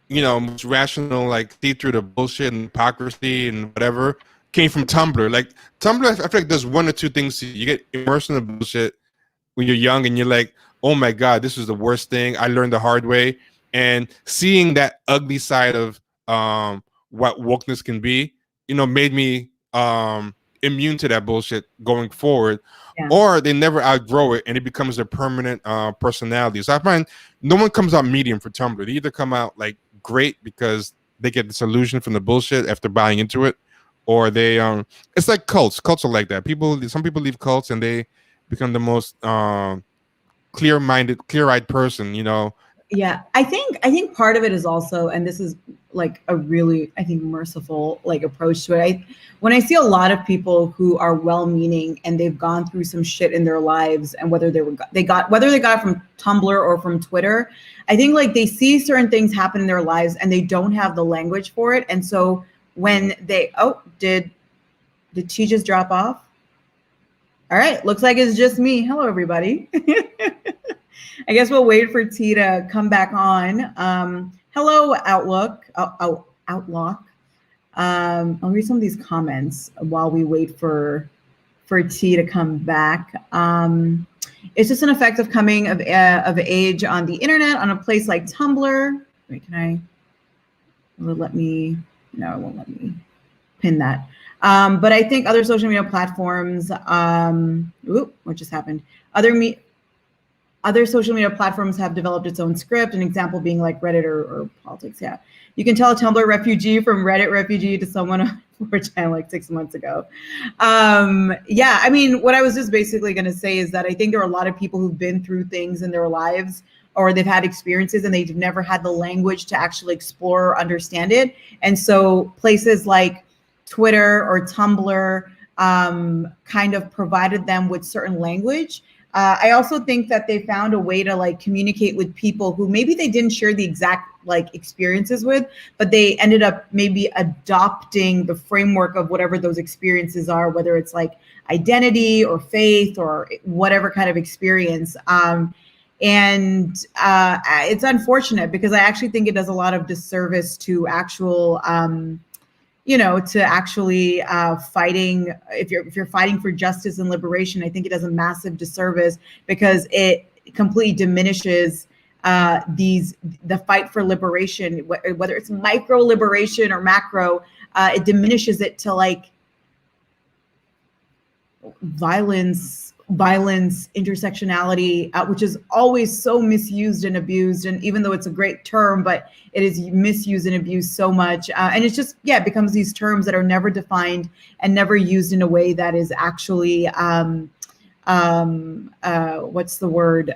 most rational, like see through the bullshit and hypocrisy and whatever, came from Tumblr. Like Tumblr, I feel like there's one or two things. You get immersed in the bullshit when you're young and you're like, oh my God, this is the worst thing. I learned the hard way. And seeing that ugly side of what wokeness can be, made me immune to that bullshit going forward. Yeah. Or they never outgrow it and it becomes a permanent personality. So I find no one comes out medium for Tumblr. They either come out like great because they get the solution from the bullshit after buying into it, or they it's like cults. Cults are like that. Some people leave cults and they become the most clear-minded, clear-eyed person, Yeah, I think part of it is also, and this is like a really, I think, merciful like approach to it. When I see a lot of people who are well-meaning and they've gone through some shit in their lives, and whether they got it from Tumblr or from Twitter, I think like they see certain things happen in their lives and they don't have the language for it, and so when they did T just drop off? All right, looks like it's just me. Hello, everybody. I guess we'll wait for T to come back on. Hello, Outlook. Outlook. I'll read some of these comments while we wait for T to come back. It's just an effect of coming of age on the internet on a place like Tumblr. Wait, will it let me? No, it won't let me pin that. But I think other social media platforms. What just happened? Other social media platforms have developed its own script, an example being like Reddit or politics. Yeah. You can tell a Tumblr refugee from Reddit refugee to someone on 4chan like 6 months ago. Yeah, I mean, what I was just basically going to say is that I think there are a lot of people who've been through things in their lives, or they've had experiences and they've never had the language to actually explore or understand it. And so places like Twitter or Tumblr kind of provided them with certain language. I also think that they found a way to like communicate with people who maybe they didn't share the exact like experiences with, but they ended up maybe adopting the framework of whatever those experiences are, whether it's like identity or faith or whatever kind of experience. And it's unfortunate because I actually think it does a lot of disservice to actual to actually fighting. If you're fighting for justice and liberation, I think it does a massive disservice because it completely diminishes the fight for liberation, whether it's micro liberation or macro. It diminishes it to like violence, intersectionality, which is always so misused and abused. And even though it's a great term, but it is misused and abused so much. And it's just, it becomes these terms that are never defined and never used in a way that is actually, what's the word?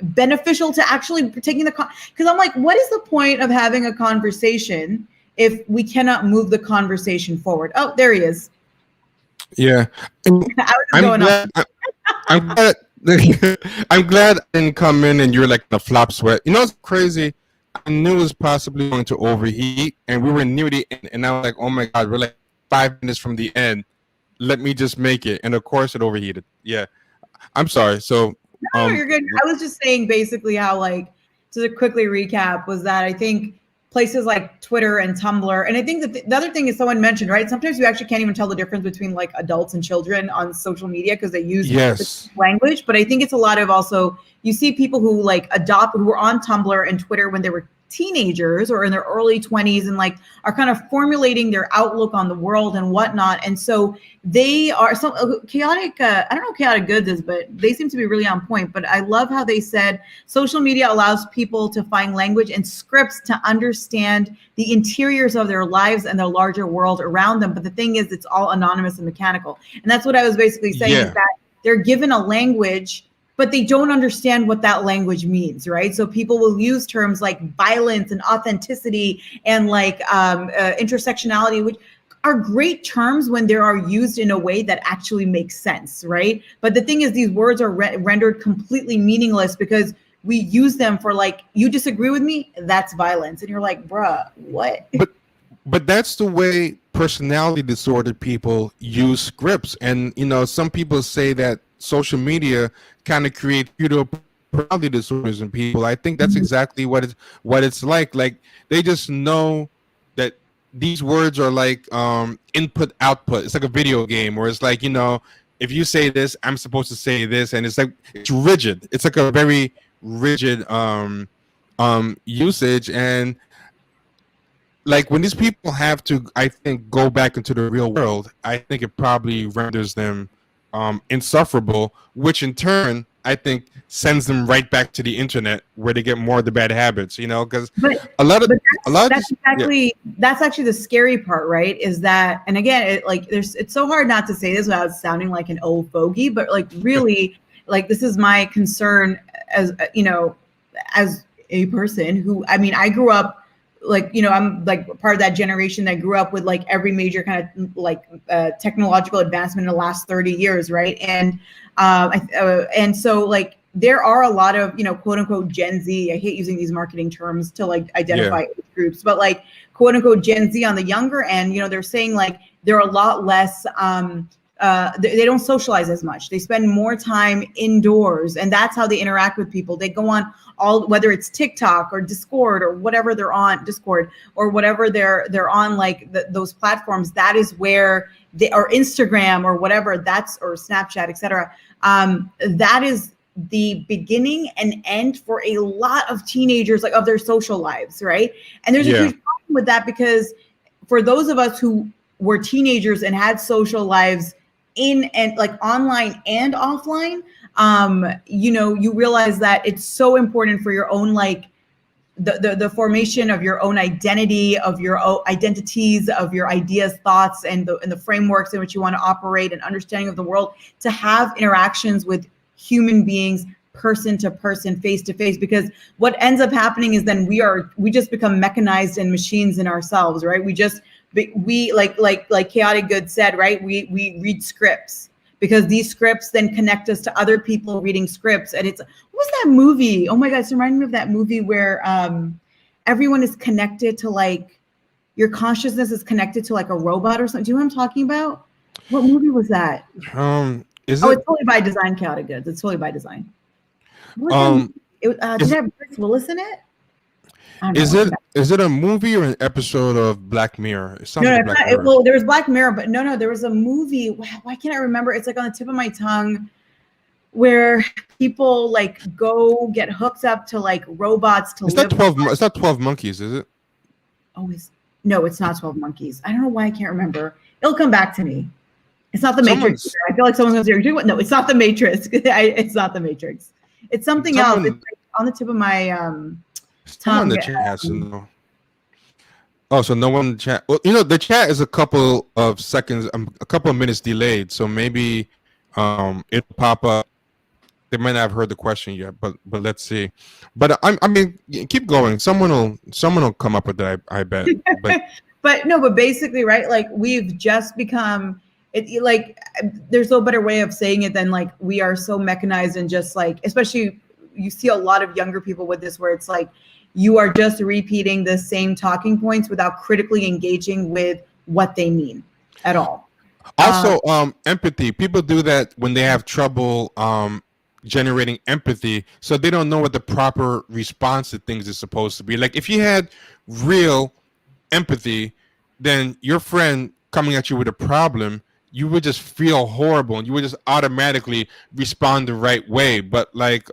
Beneficial to actually taking because I'm like, what is the point of having a conversation if we cannot move the conversation forward? Oh, there he is. Yeah. I'm glad I didn't come in and you're like the flop sweat. You know, it's crazy. I knew it was possibly going to overheat, and we were near the end, and I was like, oh my God, we're like 5 minutes from the end. Let me just make it. And of course it overheated. Yeah. I'm sorry. So no, you're good. I was just saying basically how, like, to quickly recap, was that I think places like Twitter and Tumblr, and I think that the other thing is someone mentioned, right? Sometimes you actually can't even tell the difference between like adults and children on social media because they use the language. But I think it's a lot of also, you see people who like who were on Tumblr and Twitter when they were teenagers or in their early 20s and like are kind of formulating their outlook on the world and whatnot. And so they are so chaotic. I don't know what chaotic goods is, but they seem to be really on point. But I love how they said social media allows people to find language and scripts to understand the interiors of their lives and the larger world around them. But the thing is, it's all anonymous and mechanical. And that's what I was basically saying, is that they're given a language, but they don't understand what that language means, right? So people will use terms like violence and authenticity and like intersectionality, which are great terms when they are used in a way that actually makes sense, right? But the thing is, these words are rendered completely meaningless because we use them for like, you disagree with me, that's violence. And you're like, bruh, what? But that's the way personality disordered people use scripts. And, you know, some people say that social media kind of create pseudo personality disorders in people. I think that's exactly what it's like. Like they just know that these words are like input output. It's like a video game where it's like, you know, if you say this, I'm supposed to say this, and it's like it's rigid. It's like a very rigid usage. And like when these people have to, I think, go back into the real world, I think it probably renders them insufferable, which in turn I think sends them right back to the internet where they get more of the bad habits, you know, because that's actually the scary part, right? Is that, and again, it's so hard not to say this without sounding like an old fogey, but like really, like this is my concern as, you know, as a person who, I mean, I grew up like, you know, I'm like part of that generation that grew up with like every major kind of like technological advancement in the last 30 years, right? And and so like there are a lot of, you know, quote unquote Gen Z. I hate using these marketing terms to like identify age groups, but like quote unquote Gen Z on the younger end, you know, they're saying like they're a lot less. They don't socialize as much. They spend more time indoors, and that's how they interact with people. They go on all, whether it's TikTok or Discord or whatever they're on, Discord or whatever they're on, like those platforms. That is where they, or Instagram or whatever, that's, or Snapchat, etc. That is the beginning and end for a lot of teenagers, like of their social lives, right? And there's a huge problem with that, because for those of us who were teenagers and had social lives in and like online and offline, you know, you realize that it's so important for your own, like the formation of your own identity, of your own identities, of your ideas, thoughts, and the frameworks in which you want to operate, and understanding of the world, to have interactions with human beings, person to person, face to face. Because what ends up happening is then we just become mechanized and machines in ourselves, right? We like Chaotic Good said, right? We read scripts, because these scripts then connect us to other people reading scripts. And it's, what was that movie? Oh my God, it's reminding me of that movie where everyone is connected to, like, your consciousness is connected to like a robot or something. Do you know what I'm talking about? What movie was that? It's totally by design, Chaotic Goods. It's totally by design. Did it have Bruce Willis in it? Is it a movie or an episode of Black Mirror? Well, there was Black Mirror, but no, there was a movie. Why can't I remember? It's like on the tip of my tongue, where people like go get hooked up to like robots to live. It's not 12 Monkeys, is it? No, it's not 12 Monkeys. I don't know why I can't remember. It'll come back to me. It's not the Matrix. I feel like someone's going to say, no, it's not the Matrix. It's not the Matrix. It's something else. It's like on the tip of my tongue. The chat has to know. Oh, so no one in the chat. Well, you know, the chat is a couple of seconds, a couple of minutes delayed. So maybe it'll pop up. They might not have heard the question yet, but let's see. But I mean, keep going. Someone will come up with that. I bet. But basically, right? Like we've just become it. Like there's no better way of saying it than like we are so mechanized, and just like, especially you see a lot of younger people with this, where it's like you are just repeating the same talking points without critically engaging with what they mean at all. Also, empathy. People do that when they have trouble generating empathy, so they don't know what the proper response to things is supposed to be. Like if you had real empathy, then your friend coming at you with a problem, you would just feel horrible and you would just automatically respond the right way. But like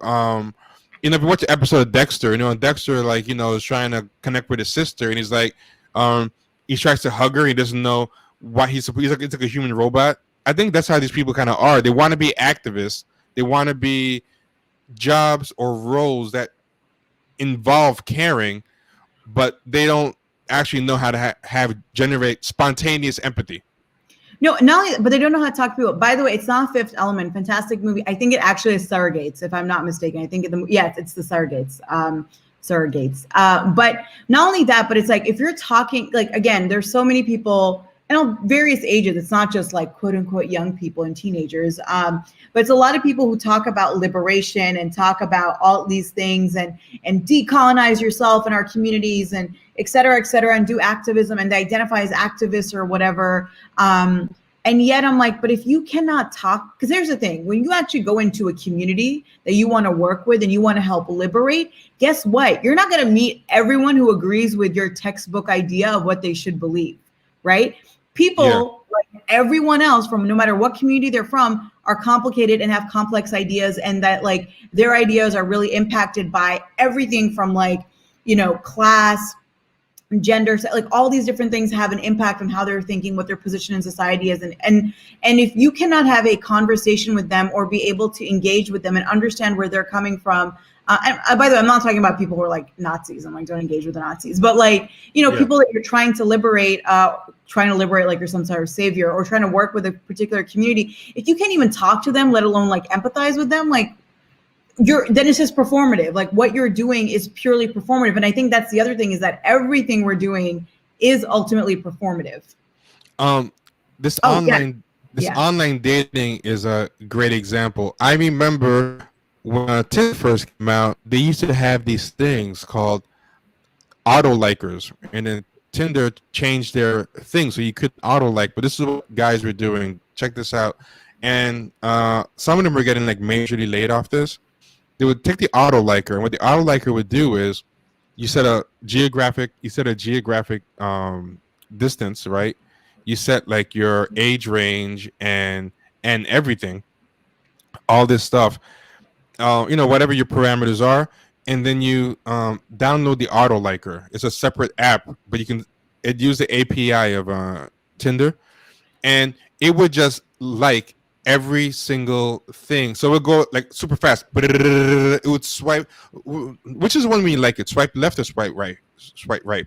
if you watch the episode of Dexter, Dexter, like, is trying to connect with his sister, and he's like, he tries to hug her. He doesn't know why he's like, it's like a human robot. I think that's how these people kind of are. They want to be activists. They want to be jobs or roles that involve caring, but they don't actually know how to generate spontaneous empathy. No, not only, but they don't know how to talk to people. By the way, it's not Fifth Element, fantastic movie. I think it actually is Surrogates, if I'm not mistaken. I think it's the Surrogates. Surrogates. But not only that, but it's like, if you're talking, like, again, there's so many people and various ages. It's not just like quote unquote young people and teenagers. But it's a lot of people who talk about liberation and talk about all these things and decolonize yourself in our communities and et cetera, and do activism and they identify as activists or whatever. And yet I'm like, but if you cannot talk, because here's the thing, when you actually go into a community that you want to work with and you want to help liberate, guess what? You're not going to meet everyone who agrees with your textbook idea of what they should believe, right? People, like everyone else, from no matter what community they're from, are complicated and have complex ideas, and that like their ideas are really impacted by everything from like, class, gender, like all these different things have an impact on how they're thinking, what their position in society is. And if you cannot have a conversation with them or be able to engage with them and understand where they're coming from, and by the way, I'm not talking about people who are like Nazis. I'm like, don't engage with the Nazis, but like, people that you're trying to liberate like you're some sort of savior, or trying to work with a particular community. If you can't even talk to them, let alone like empathize with them, like, then it's just performative. Like what you're doing is purely performative. And I think that's the other thing, is that everything we're doing is ultimately performative. This online dating is a great example. I remember when Tinder first came out, they used to have these things called auto likers, and then Tinder changed their thing so you could auto like, but this is what guys were doing. Check this out. And some of them were getting like majorly laid off this. They would take the auto liker, and what the auto liker would do is you set a geographic distance, right? You set like your age range and everything, all this stuff, whatever your parameters are, and then you download the auto liker. It's a separate app, but it use the API of Tinder, and it would just like every single thing. So it would go like super fast, but it would swipe. Which is one when you like it? Swipe left or swipe right? Swipe right.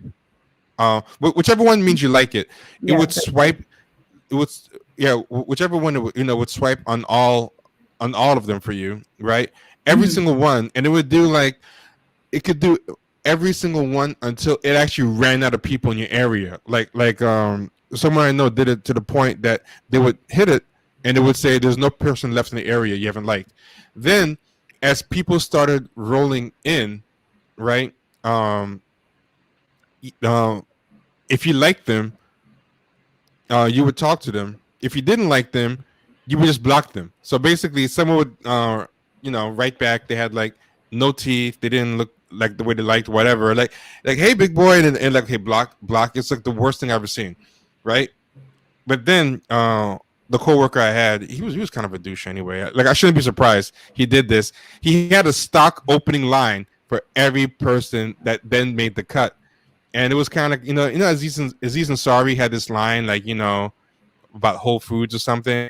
Whichever one means you like it. It would swipe. It would, whichever one would swipe on all of them for you, right? Every single one, and it would do like, it could do every single one until it actually ran out of people in your area. Like someone I know did it to the point that they would hit it, and it would say there's no person left in the area you haven't liked. Then, as people started rolling in, right? If you liked them, you would talk to them. If you didn't like them, you would just block them. So basically, someone would, write back. They had like no teeth. They didn't look like the way they liked, whatever. Like, hey, big boy, and like, hey, block. It's like the worst thing I've ever seen, right? But then, the coworker I had, he was kind of a douche anyway. Like, I shouldn't be surprised he did this. He had a stock opening line for every person that then made the cut, and it was kind of Aziz Ansari had this line like about Whole Foods or something.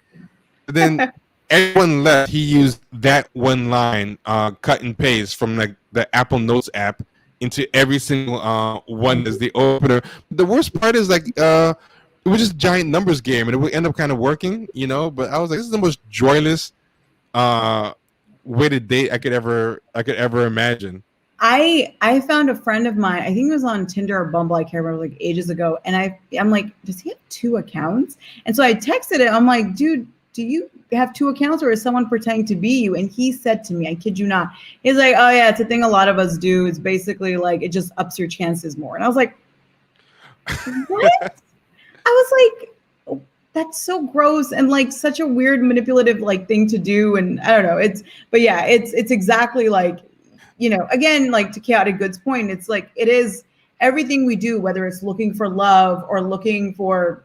But then everyone left. He used that one line, cut and paste from like the Apple Notes app into every single one as the opener. The worst part is like it was just a giant numbers game, and it would end up kind of working, But I was like, this is the most joyless way to date I could ever imagine. I found a friend of mine, I think it was on Tinder or Bumble, I can't remember, like ages ago, and I'm like, does he have 2 accounts? And so I texted it. I'm like, dude, do you have 2 accounts, or is someone pretending to be you? And he said to me, I kid you not, he's like, oh yeah, it's a thing a lot of us do. It's basically like it just ups your chances more. And I was like, what? I was like, oh, that's so gross and like such a weird manipulative like thing to do. And I don't know, it's exactly like, again, like to Chaotic Good's point, it's like, it is everything we do, whether it's looking for love or looking for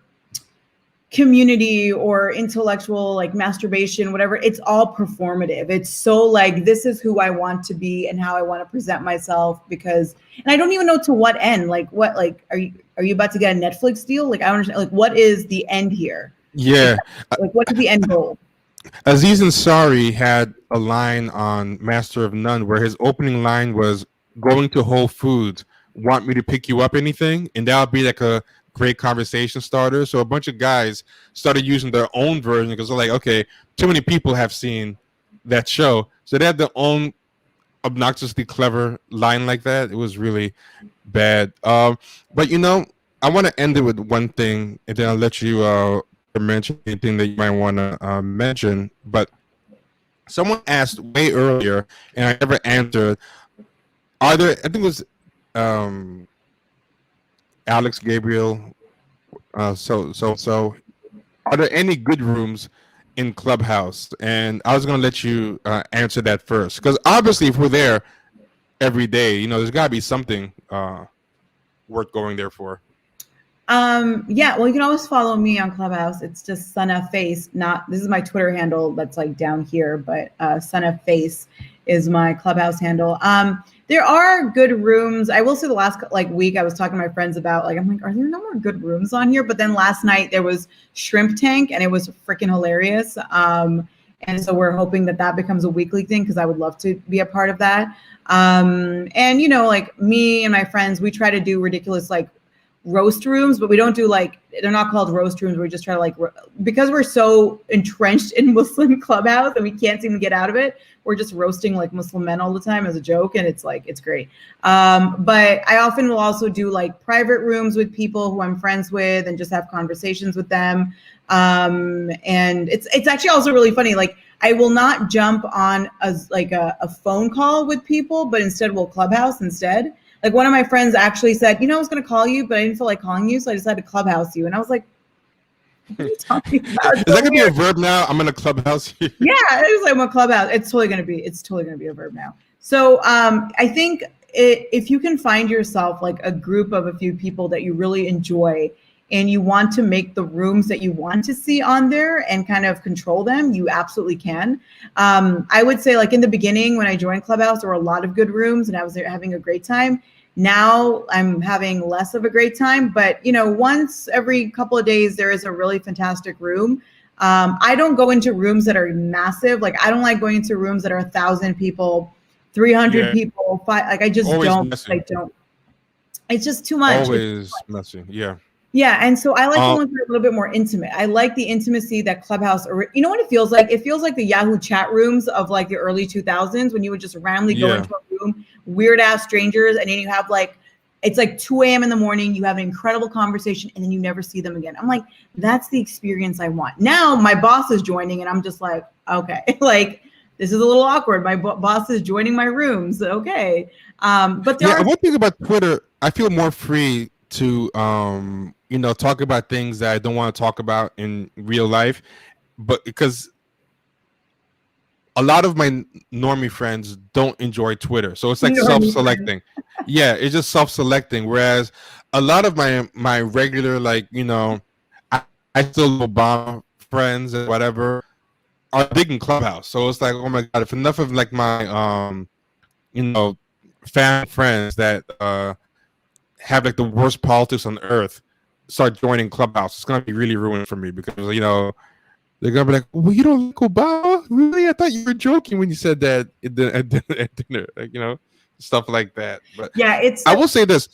community or intellectual like masturbation, whatever, it's all performative. It's so like, this is who I want to be and how I want to present myself, because, and I don't even know to what end, like what, like, are you about to get a Netflix deal? Like, I don't understand, like, what is the end here? Yeah. Like, what is the end goal? Aziz Ansari had a line on Master of None where his opening line was, "Going to Whole Foods, want me to pick you up anything?" And that would be like a great conversation starter. So a bunch of guys started using their own version because they're like, okay, too many people have seen that show. So they had their own obnoxiously clever line like that. It was really bad. But I want to end it with one thing, and then I'll let you mention anything that you might want to mention. But someone asked way earlier, and I never answered. Are there? I think it was Alex Gabriel. So. Are there any good rooms in Clubhouse? And I was going to let you answer that first, because obviously, if we're there every day, there's got to be something worth going there for. Yeah, well, you can always follow me on Clubhouse. It's just Sana Face. This is my Twitter handle that's like down here, but Sana Face is my Clubhouse handle. There are good rooms. I will say the last like week I was talking to my friends about, like, I'm like, are there no more good rooms on here? But then last night there was Shrimp Tank, and it was freaking hilarious. And so we're hoping that becomes a weekly thing, because I would love to be a part of that. And like me and my friends, we try to do ridiculous like roast rooms, but we don't do like, they're not called roast rooms. We just try to like, because we're so entrenched in Muslim Clubhouse and we can't seem to get out of it, we're just roasting like Muslim men all the time as a joke, and it's like, it's great. But I often will also do like private rooms with people who I'm friends with and just have conversations with them. And it's actually also really funny. Like, I will not jump on a phone call with people, but instead we'll Clubhouse instead. Like, one of my friends actually said, I was going to call you, but I didn't feel like calling you, so I decided to Clubhouse you. And I was like, what are you talking about? Is that going to be a verb now? I'm going to Clubhouse you. Yeah, it was like, I'm a Clubhouse. It's totally going to be a verb now. So I think if you can find yourself like a group of a few people that you really enjoy, and you want to make the rooms that you want to see on there and kind of control them, you absolutely can. I would say, like, in the beginning when I joined Clubhouse, there were a lot of good rooms and I was there having a great time. Now I'm having less of a great time, but once every couple of days there is a really fantastic room. I don't go into rooms that are massive. Like, I don't like going into rooms that are 1,000 people, 300 people. Like, I just don't. Messy. I don't. It's just too much. Always messy. Yeah. Yeah, and so I like the ones that are a little bit more intimate. I like the intimacy that Clubhouse, or you know what it feels like? It feels like the Yahoo chat rooms of like the early 2000s, when you would just randomly go into a room, weird ass strangers, and then you have like, it's like 2 a.m. in the morning, you have an incredible conversation, and then you never see them again. I'm like, that's the experience I want. Now my boss is joining, and I'm just like, okay, like, this is a little awkward. My boss is joining my rooms. Okay. But one thing about Twitter, I feel more free to talk about things that I don't want to talk about in real life, but because a lot of my normie friends don't enjoy Twitter, so it's like self-selecting. Yeah, it's just self-selecting. Whereas a lot of my regular, like, I still Obama friends and whatever are digging Clubhouse. So it's like, oh my god, if enough of like my family friends that have like the worst politics on earth start joining Clubhouse, it's gonna be really ruined for me, because they're gonna be like, well, you don't like Obama? Really? I thought you were joking when you said that at dinner, like, stuff like that. But yeah, I will say this: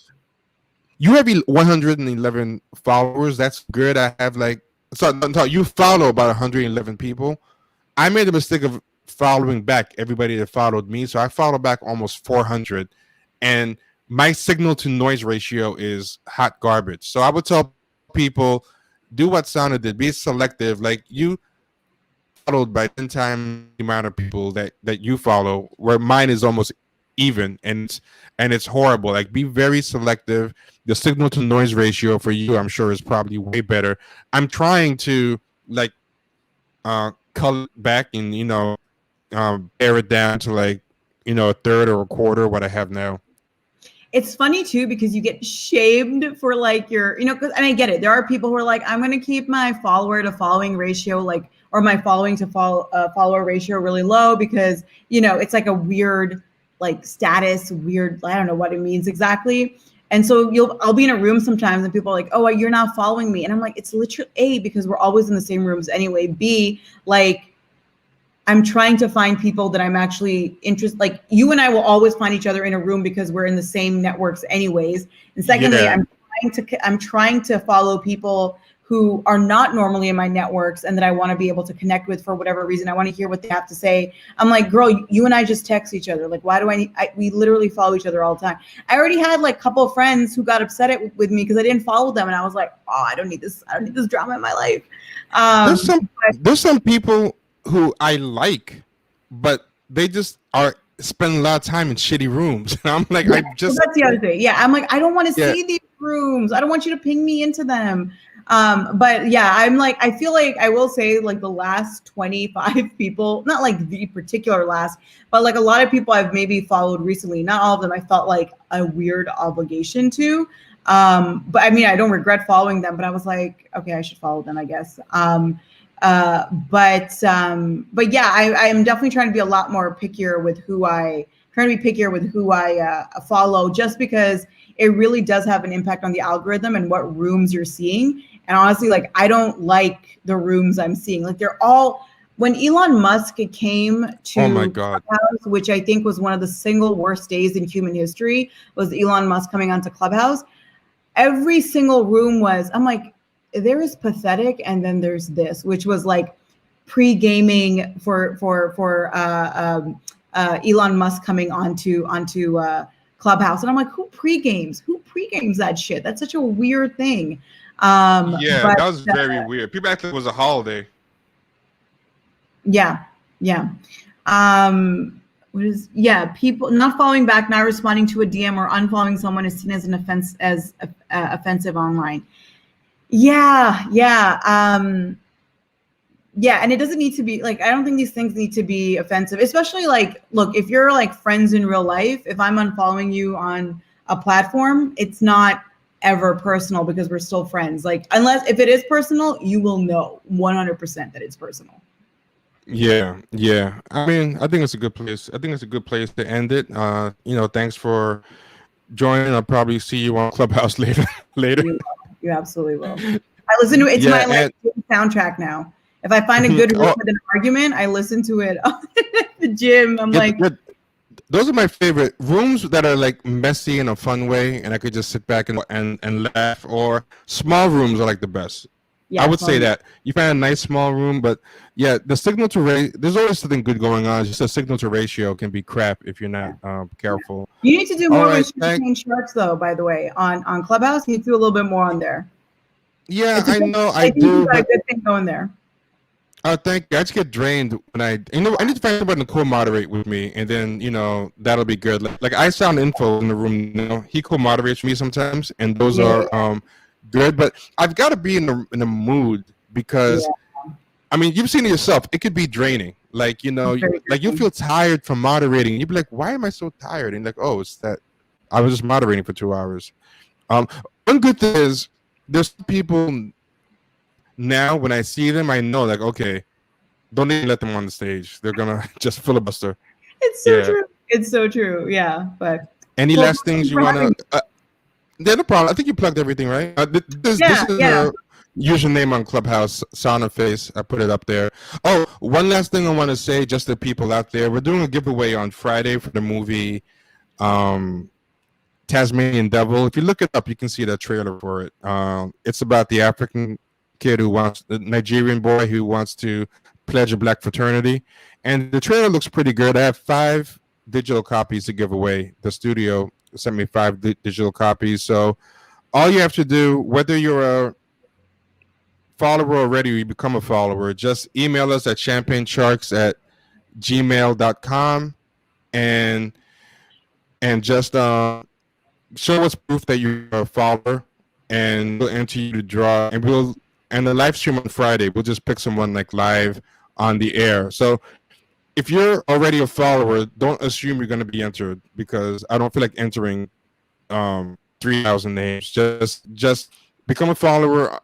you have 111 followers. That's good. I have you follow about 111 people. I made the mistake of following back everybody that followed me, so I follow back almost 400, and my signal to noise ratio is hot garbage. So I would tell people, do what Sana did, be selective. Like, you followed by 10 times the amount of people that you follow, where mine is almost even, and it's horrible. Like, be very selective. The signal to noise ratio for you, I'm sure, is probably way better. I'm trying to like cut it back and pare it down to like a third or a quarter what I have now. it's funny too because you get shamed for like your, you know, and I get it. There are people who are like, I'm going to keep my follower to following ratio, like, or my following to follower ratio really low because, you know, it's like a weird like status, weird, I don't know what it means exactly. And so I'll be in a room sometimes and people are like, oh, you're not following me. And I'm like, it's literally A, because we're always in the same rooms anyway. B, like, I'm trying to find people that I'm actually interested. Like you and I will always find each other in a room because we're in the same networks anyways. And secondly, Yeah. I'm trying to follow people who are not normally in my networks and that I want to be able to connect with for whatever reason. I want to hear what they have to say. I'm like, girl, you and I just text each other. Like, why do we literally follow each other all the time. I already had like a couple of friends who got upset with me because I didn't follow them. And I was like, oh, I don't need this drama in my life. There's some people who I like, but they just are spending a lot of time in shitty rooms. And I'm like, so that's the other thing. Yeah, I'm like, I don't want to see these rooms. I don't want you to ping me into them. But yeah, I'm like, I feel like I will say like the last 25 people, not like the particular last, but like a lot of people I've maybe followed recently, not all of them, I felt like a weird obligation to. But I mean, I don't regret following them, but I was like, okay, I should follow them, I guess. But yeah, I am definitely trying to be a lot more pickier with who I follow, just because it really does have an impact on the algorithm and what rooms you're seeing. And honestly, like, I don't like the rooms I'm seeing. Like, they're all, when Elon Musk came to oh my God, Clubhouse, which I think was one of the single worst days in human history, was Elon Musk coming onto Clubhouse. Every single room was, I'm like, there is pathetic, and then there's this, which was like pre-gaming for Elon Musk coming onto Clubhouse, and I'm like, who pre-games that shit? That's such a weird thing. That was very weird. People act like it was a holiday. Yeah. People not following back, not responding to a DM, or unfollowing someone is seen as an offense, as offensive online. Yeah, and it doesn't need to be like, I don't think these things need to be offensive, especially like, look, if you're like friends in real life, if I'm unfollowing you on a platform, it's not ever personal because we're still friends. Like, unless if it is personal, you will know 100% that it's personal. Yeah. I mean, I think it's a good place. I think it's a good place to end it. Thanks for joining. I'll probably see you on Clubhouse later. You absolutely will. I listen to it. It's my like soundtrack now. If I find a good room with an argument, I listen to it at the gym. I'm like, those are my favorite rooms that are like messy in a fun way, and I could just sit back and laugh. Or small rooms are like the best. Yeah, I would say that you find a nice small room, but yeah, the signal to ratio, there's always something good going on. Just a signal to ratio can be crap if you're not careful. You need to do more with Champagne Sharks, though. By the way, on Clubhouse, you need to do a little bit more on there. Yeah, I know. I do. You got a good thing going there. Thank you. I just get drained when I need to find somebody to co-moderate with me, and then that'll be good. Like I sound info in the room. He co-moderates me sometimes, and those are good. But I've got to be in the mood because I mean, you've seen it yourself. It could be draining. Like like you feel tired from moderating. You'd be like, "Why am I so tired?" And like, "Oh, it's that I was just moderating for 2 hours." One good thing is there's people. Now, when I see them, I know, like, okay, don't even let them on the stage. They're gonna just filibuster. It's so true. It's so true. Yeah, but any last things you wanna? No problem. I think you plugged everything, right? This is your username on Clubhouse, Sauna Face. I put it up there. Oh, one last thing I want to say, just to people out there, we're doing a giveaway on Friday for the movie Tasmanian Devil. If you look it up, you can see the trailer for it. It's about the African kid the Nigerian boy who wants to pledge a black fraternity, and the trailer looks pretty good. I have 5 digital copies to give away. The studio sent me 5 digital copies, so all you have to do, whether you're a follower already or you become a follower, just email us at champagnesharks@gmail.com and just show us proof that you're a follower, and we'll enter you to draw, and the live stream on Friday, we'll just pick someone like live on the air. So if you're already a follower, don't assume you're going to be entered, because I don't feel like entering 3,000 names. Just become a follower.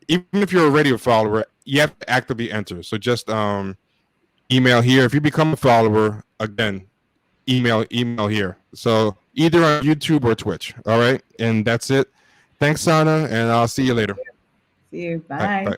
Even if you're already a follower, you have to actively enter. So just email here. If you become a follower, again, email here. So either on YouTube or Twitch. All right, and that's it. Thanks, Sana, and I'll see you later. See you. Bye. Bye.